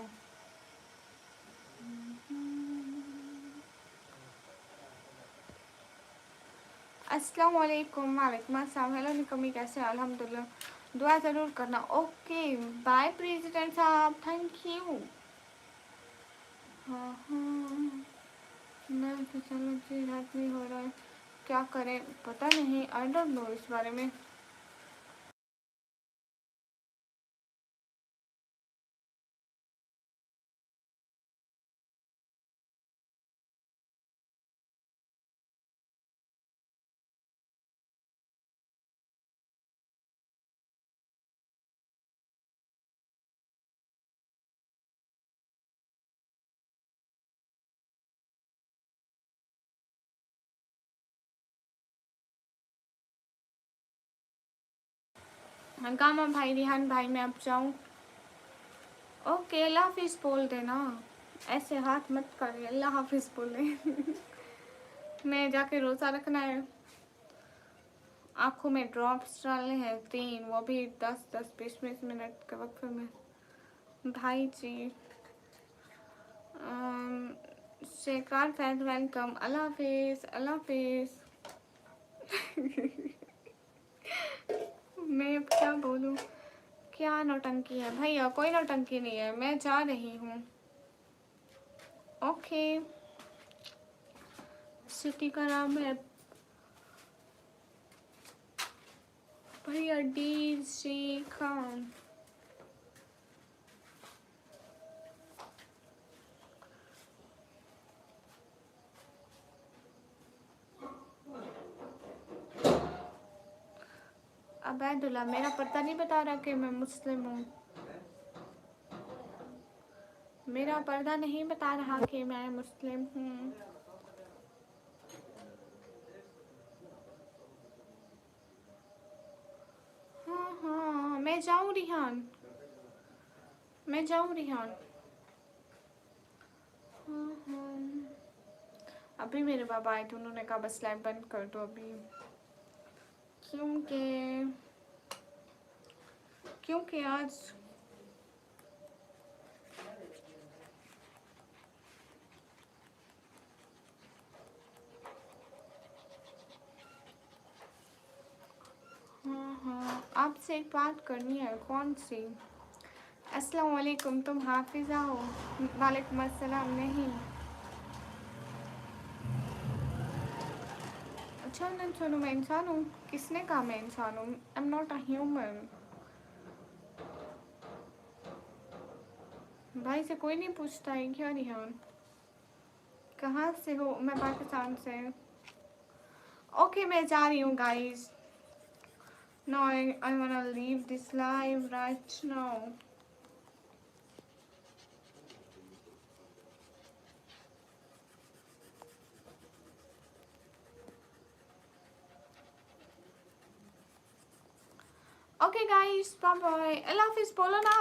अस्सलाम वालेकुम। वालेकुम अस्सलाम। हेलो निकमी, कैसे? अल्हम्दुलिल्लाह। दुआ ज़रूर करना। ओके बाय प्रेसिडेंट साहब, थैंक यू। हाँ हाँ, मैं तो चलो जी रात नहीं हो रहा है, क्या करें पता नहीं, आई डोंट नो इस बारे में। हाँ गामा भाई, रिहान भाई, मैं अब जाऊँ? ओके अल्लाह हाफिज़ बोल देना, ऐसे हाथ मत कर, अल्लाह हाफिज़ बोले। मैं जाके रोज़ा रखना है, आँखों में ड्रॉप्स डालने हैं 3, वो भी 10-10 20-20 मिनट के वक्त में। भाई जी शेकार फैज वेलकम, अल्लाह हाफिज़ अल्लाह हाफिज़। मैं अब क्या बोलूँ, क्या नौटंकी है भैया? कोई नौटंकी नहीं है, मैं जा रही हूँ। ओके सिटी का नाम है भैया डी सी खान। अबैदुल्ला मेरा पता नहीं बता रहा कि मैं मुस्लिम हूँ, मेरा पर्दा नहीं बता रहा कि मैं मुस्लिम हूँ। हाँ हाँ मैं जाऊँ रिहान, मैं जाऊँ रिहान। हाँ हाँ अभी मेरे बाबा आए थे, उन्होंने कहा बस लाइव बंद कर दो अभी, क्योंकि क्योंकि आज हाँ हाँ आपसे एक बात करनी है। कौन सी? अस्सलाम वालेकुम, तुम हाफिज़ा हो? वालेकुम अस्सलाम। नहीं अच्छा न सुनो, मैं इंसान हूँ? किसने कहा मैं इंसान हूँ? आई एम नॉट अ ह्यूमन। भाई से कोई नहीं पूछता है क्या रिहान? कहाँ से हो? मैं पाकिस्तान से। ओके मैं जा रही हूँ guys, no I wanna leave this live right now. Okay guys bye bye, अल्लाह हाफिज़ बोलो ना,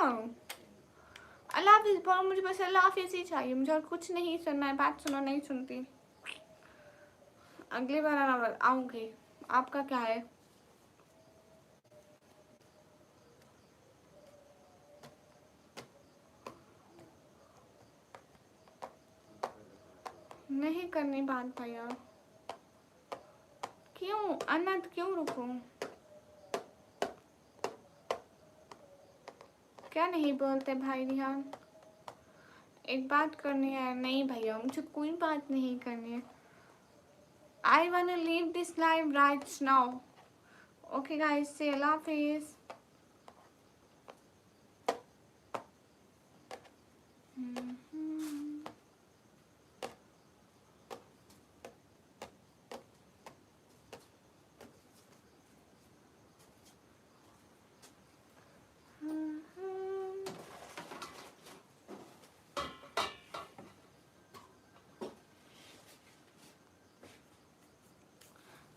अल्लाह हाफिज़ बोलो, मुझे बस अल्लाह हाफिज़ ही चाहिए, मुझे और कुछ नहीं सुनना है। बात सुनो, नहीं सुनती, अगली बार आऊँगी। आपका क्या है? नहीं करनी बात भैया। क्यों अनंत, क्यों रुकूं? क्या नहीं बोलते भाई रिहान? एक बात करनी है। नहीं भैया मुझे कोई बात नहीं करनी है। I wanna leave this live right now. Okay guys से अल्लाह हाफिज़।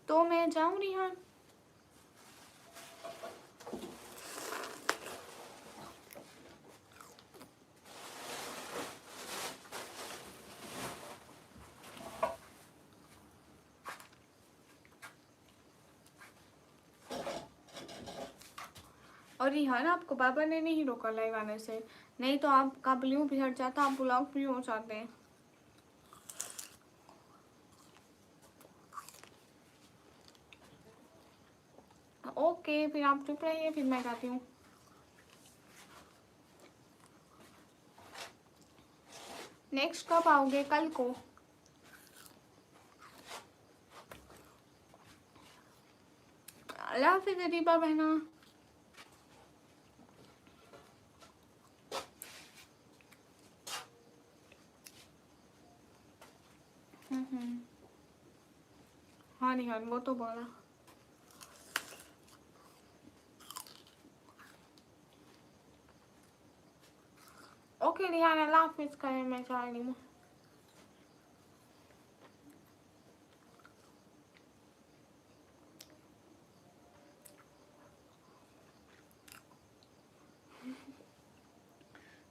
तो मैं जाऊँ रिहान? और रिहान आपको बाबा ने नहीं रोका लाइव आने से, नहीं तो आपका ब्लू भी हट जाता, आप ब्लॉक भी हो जाते हैं। ओके फिर आप चुप रहिए, फिर मैं जाती हूँ। नेक्स्ट कब आओगे? कल को। अल्लाह हाफिज़ अदीबा बहना। हाँ रिहान वो तो बोला। ओके रिहान अल्लाह हाफिज़ करें, मैं जा रही हूँ।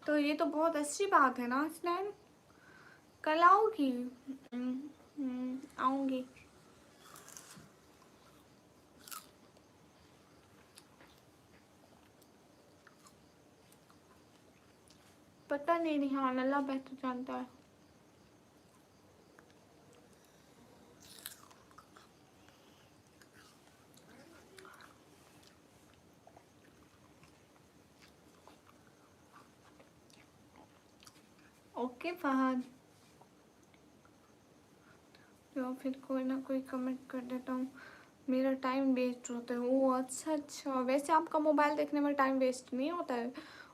तो ये तो बहुत अच्छी बात है ना स्नैन। कल आओगी? आऊंगी। पता नहीं रिहान, अल्लाह बेहतर जानता है। ओके फहद, तो फिर कोई ना कोई कमेंट कर देता हूँ। मेरा टाइम वेस्ट होता है। ओ अच्छा अच्छा, वैसे आपका मोबाइल देखने में टाइम वेस्ट नहीं होता है,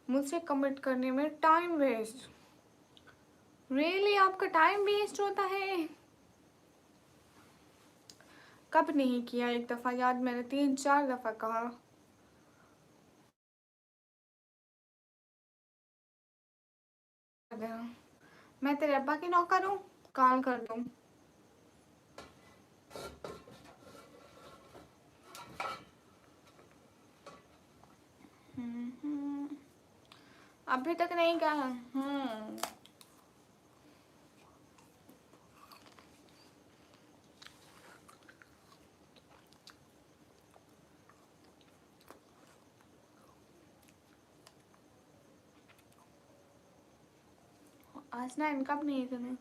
मुझसे कमेंट करने में टाइम वेस्ट। रियली आपका टाइम वेस्ट होता है? कब नहीं किया? एक दफ़ा याद, मैंने 3-4 दफ़ा कहा। मैं तेरे अब्बा की नौकर हूँ? कॉल कर दूँ? अभी तक नहीं कहा। आज ना इनका भी नहीं करें।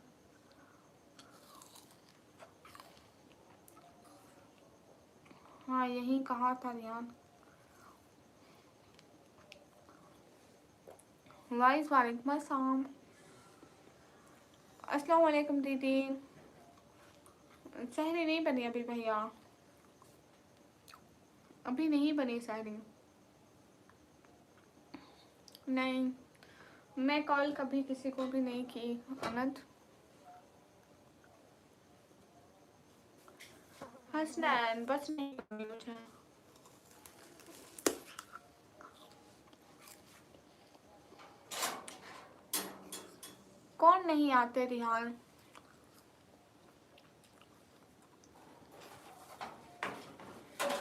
हाँ यही कहा था रियान। वालेकुम अस्सलाम। अस्सलाम वालेकुम दीदी। सहरी नहीं बनी अभी भैया, अभी नहीं बनी सहरी। नहीं, मैं कॉल कभी किसी को भी नहीं की अनंत। हसनैन बस नहीं करनी मुझे। कौन नहीं आते Rihan?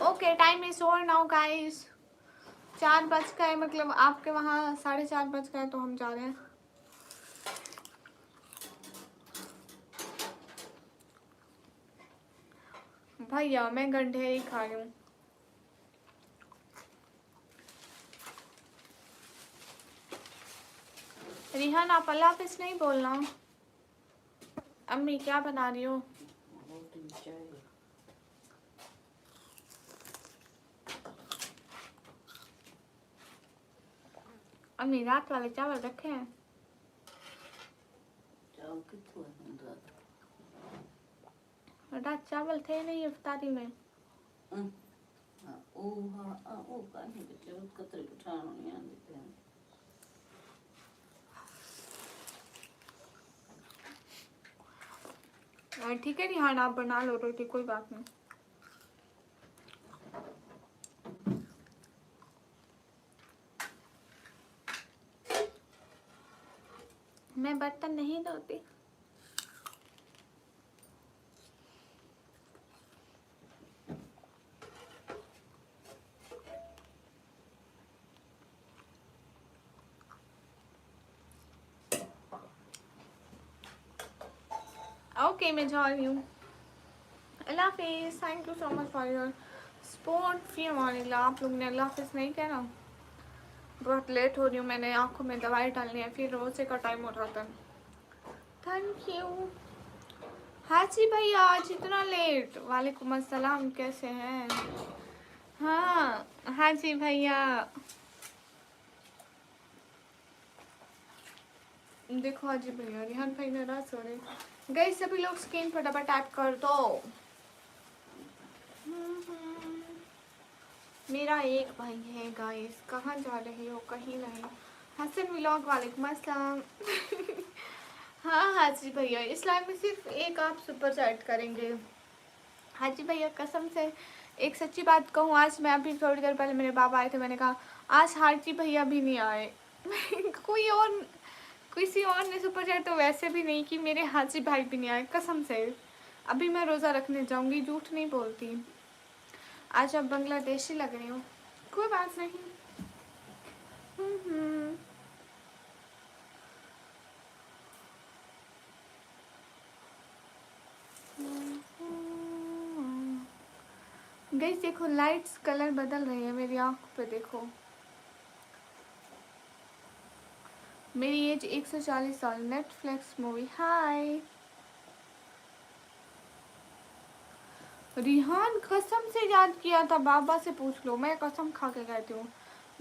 Okay, time is over now guys. 4 बज गए, मतलब आपके वहाँ 4:30 बज गए, तो हम जा रहे हैं। भैया मैं गंढे ही खा रही हूँ। रिहान आप अल्लाह हाफिज नहीं बोलना। अम्मी क्या बना रही हो? अम्मी रात वाले चावल रखे हैं। रात चावल थे नहीं इफ्तारी में। ठीक है रिहान, आप बना लो रोटी, कोई बात नहीं। मैं बर्तन नहीं धोती। ओके मैं जा रही हूँ। अल्लाह हाफिज़। Thank you so much for your support. फी अमानिल्लाह। आप लोग ने अल्लाह हाफिज़ नहीं कहना। बहुत लेट हो रही हूँ, मैंने आँखों में दवाई डालनी है, फिर रोज़े का टाइम हो जाता है। Thank you. हाँ जी भैया, आज इतना लेट? वालेकुम अस्सलाम, कैसे हैं? हाँ हाँ जी भैया। देखो हाँ जी भैया, रिहान भाई नाराज हो रहे। गई सभी लोग स्क्रीन पर डबल टैप कर दो। मेरा एक भाई है गाइस। कहाँ जा रहे हो? कहीं नहीं। हसन व्लॉग वालेकुम अस्सलाम। हाँ हाँ जी भैया, इस लाइव में सिर्फ एक आप सुपर चैट करेंगे। हाँ जी भैया कसम से एक सच्ची बात कहूँ, आज मैं अभी थोड़ी देर पहले मेरे बाबा आए थे, मैंने कहा आज हाजी भैया भी नहीं आए। कोई और, किसी और ने सुपर चैट तो वैसे भी नहीं कि मेरे हाजी भाई भी नहीं आए कसम से। अभी मैं रोज़ा रखने जाऊँगी, झूठ नहीं बोलती। आज अब बांग्लादेशी लग रही हूँ, कोई बात नहीं। गाइस देखो लाइट्स कलर बदल रही है मेरी आँख पे, देखो मेरी एज 140 साल। Netflix movie. हाय रिहान, कसम से याद किया था, बाबा से पूछ लो, मैं कसम खा के कहती हूँ,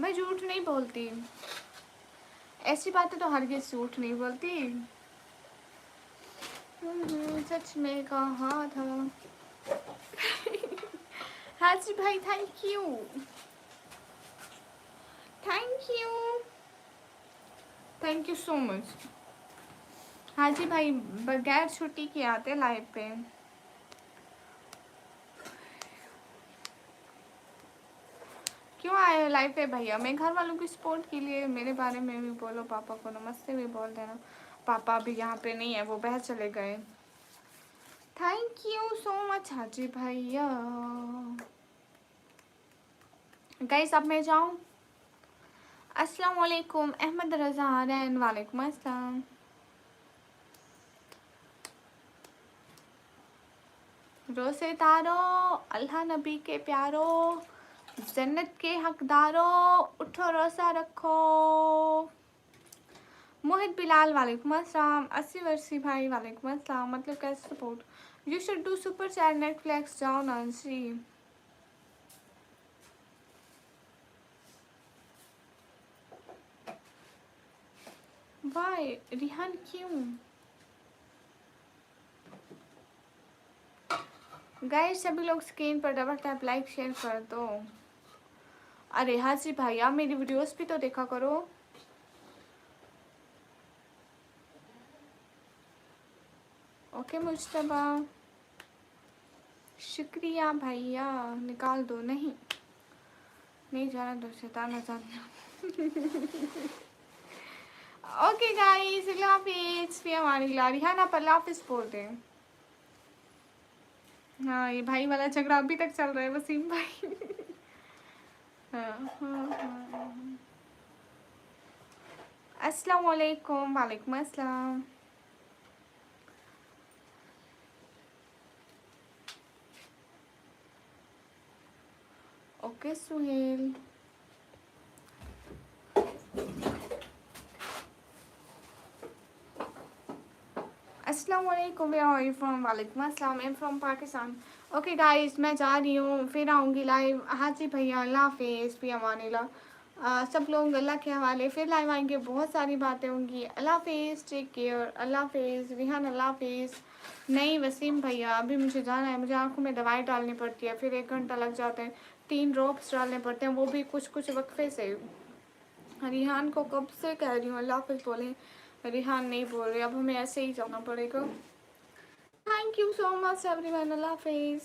मैं झूठ नहीं बोलती, ऐसी बातें तो हरगिज़ झूठ नहीं बोलती। सच में कहा था। हाजी भाई thank you, thank you, thank you so much. हाजी भाई बगैर छुट्टी के आते लाइव पे। क्यों आए हो लाइव पे भैया? मैं घर वालों की सपोर्ट के लिए, मेरे बारे में भी बोलो, पापा को नमस्ते भी बोल देना। पापा अभी यहाँ पे नहीं है, वो बाहर चले गए। थैंक यू सो मच हाजी भैया। गाइस अब मैं जाऊँ? अस्सलाम वालेकुम अहमद रजा रैन, वालेकुम अस्सलाम। रोसे तारो, अल्लाह नबी के प्यारो, जन्नत के हकदारों, उठो रोसा रखो। मोहित बिलाल वालेकुम अस्सलाम। 80 वर्षी भाई वालेकुम अस्सलाम। मतलब कैसे support? You should do super chat Netflix. जाओ नांसी। वाई रिहान क्यों? गाइस सभी लोग स्क्रीन पर डबल टैप लाइक शेयर कर दो। अरे हाजी भाई आप मेरी वीडियोस भी तो देखा करो। ओके मुश्तबा, शुक्रिया भैया। निकाल दो। नहीं नहीं जाना दो, शैतान जाना। ओके गाइस अल्लाह हाफिज़, फिर हमारी रिहाना पर अल्लाह हाफिज़ बोल दें। हाँ ये भाई वाला झगड़ा अभी तक चल रहा है वसीम भाई। हाँ। अस्सलाम वालेकुम। वालेकुम अस्सलाम। ओके सुहेल। अस्सलाम वालेकुम, वेयर आर यू फ्रॉम? वालेकुम अस्सलाम, I am from Pakistan. Okay guys मैं जा रही हूँ, फिर आऊँगी लाइव। हाजी भैया अल्लाह हाफिज़, भी अमानिल्लाह। सब लोग अल्लाह के हवाले, फिर लाइव आएंगे, बहुत सारी बातें होंगी। अल्लाह हाफिज़, टेक केयर, अल्लाह हाफिज़। रिहान अल्लाह हाफिज़। नहीं वसीम भैया अभी मुझे जाना है, मुझे आँखों में दवाई डालनी पड़ती है, फिर 1 घंटा लग जाता है, 3 ड्रॉप्स डालने पड़ते हैं, वो भी कुछ कुछ वक्फे से। रिहान को कब से कह रही हूँ अल्लाह हाफिज़ बोले, रिहान नहीं बोल रही, अब हमें ऐसे ही जाना पड़ेगा। Thank you so much everyone, अल्लाह हाफिज़।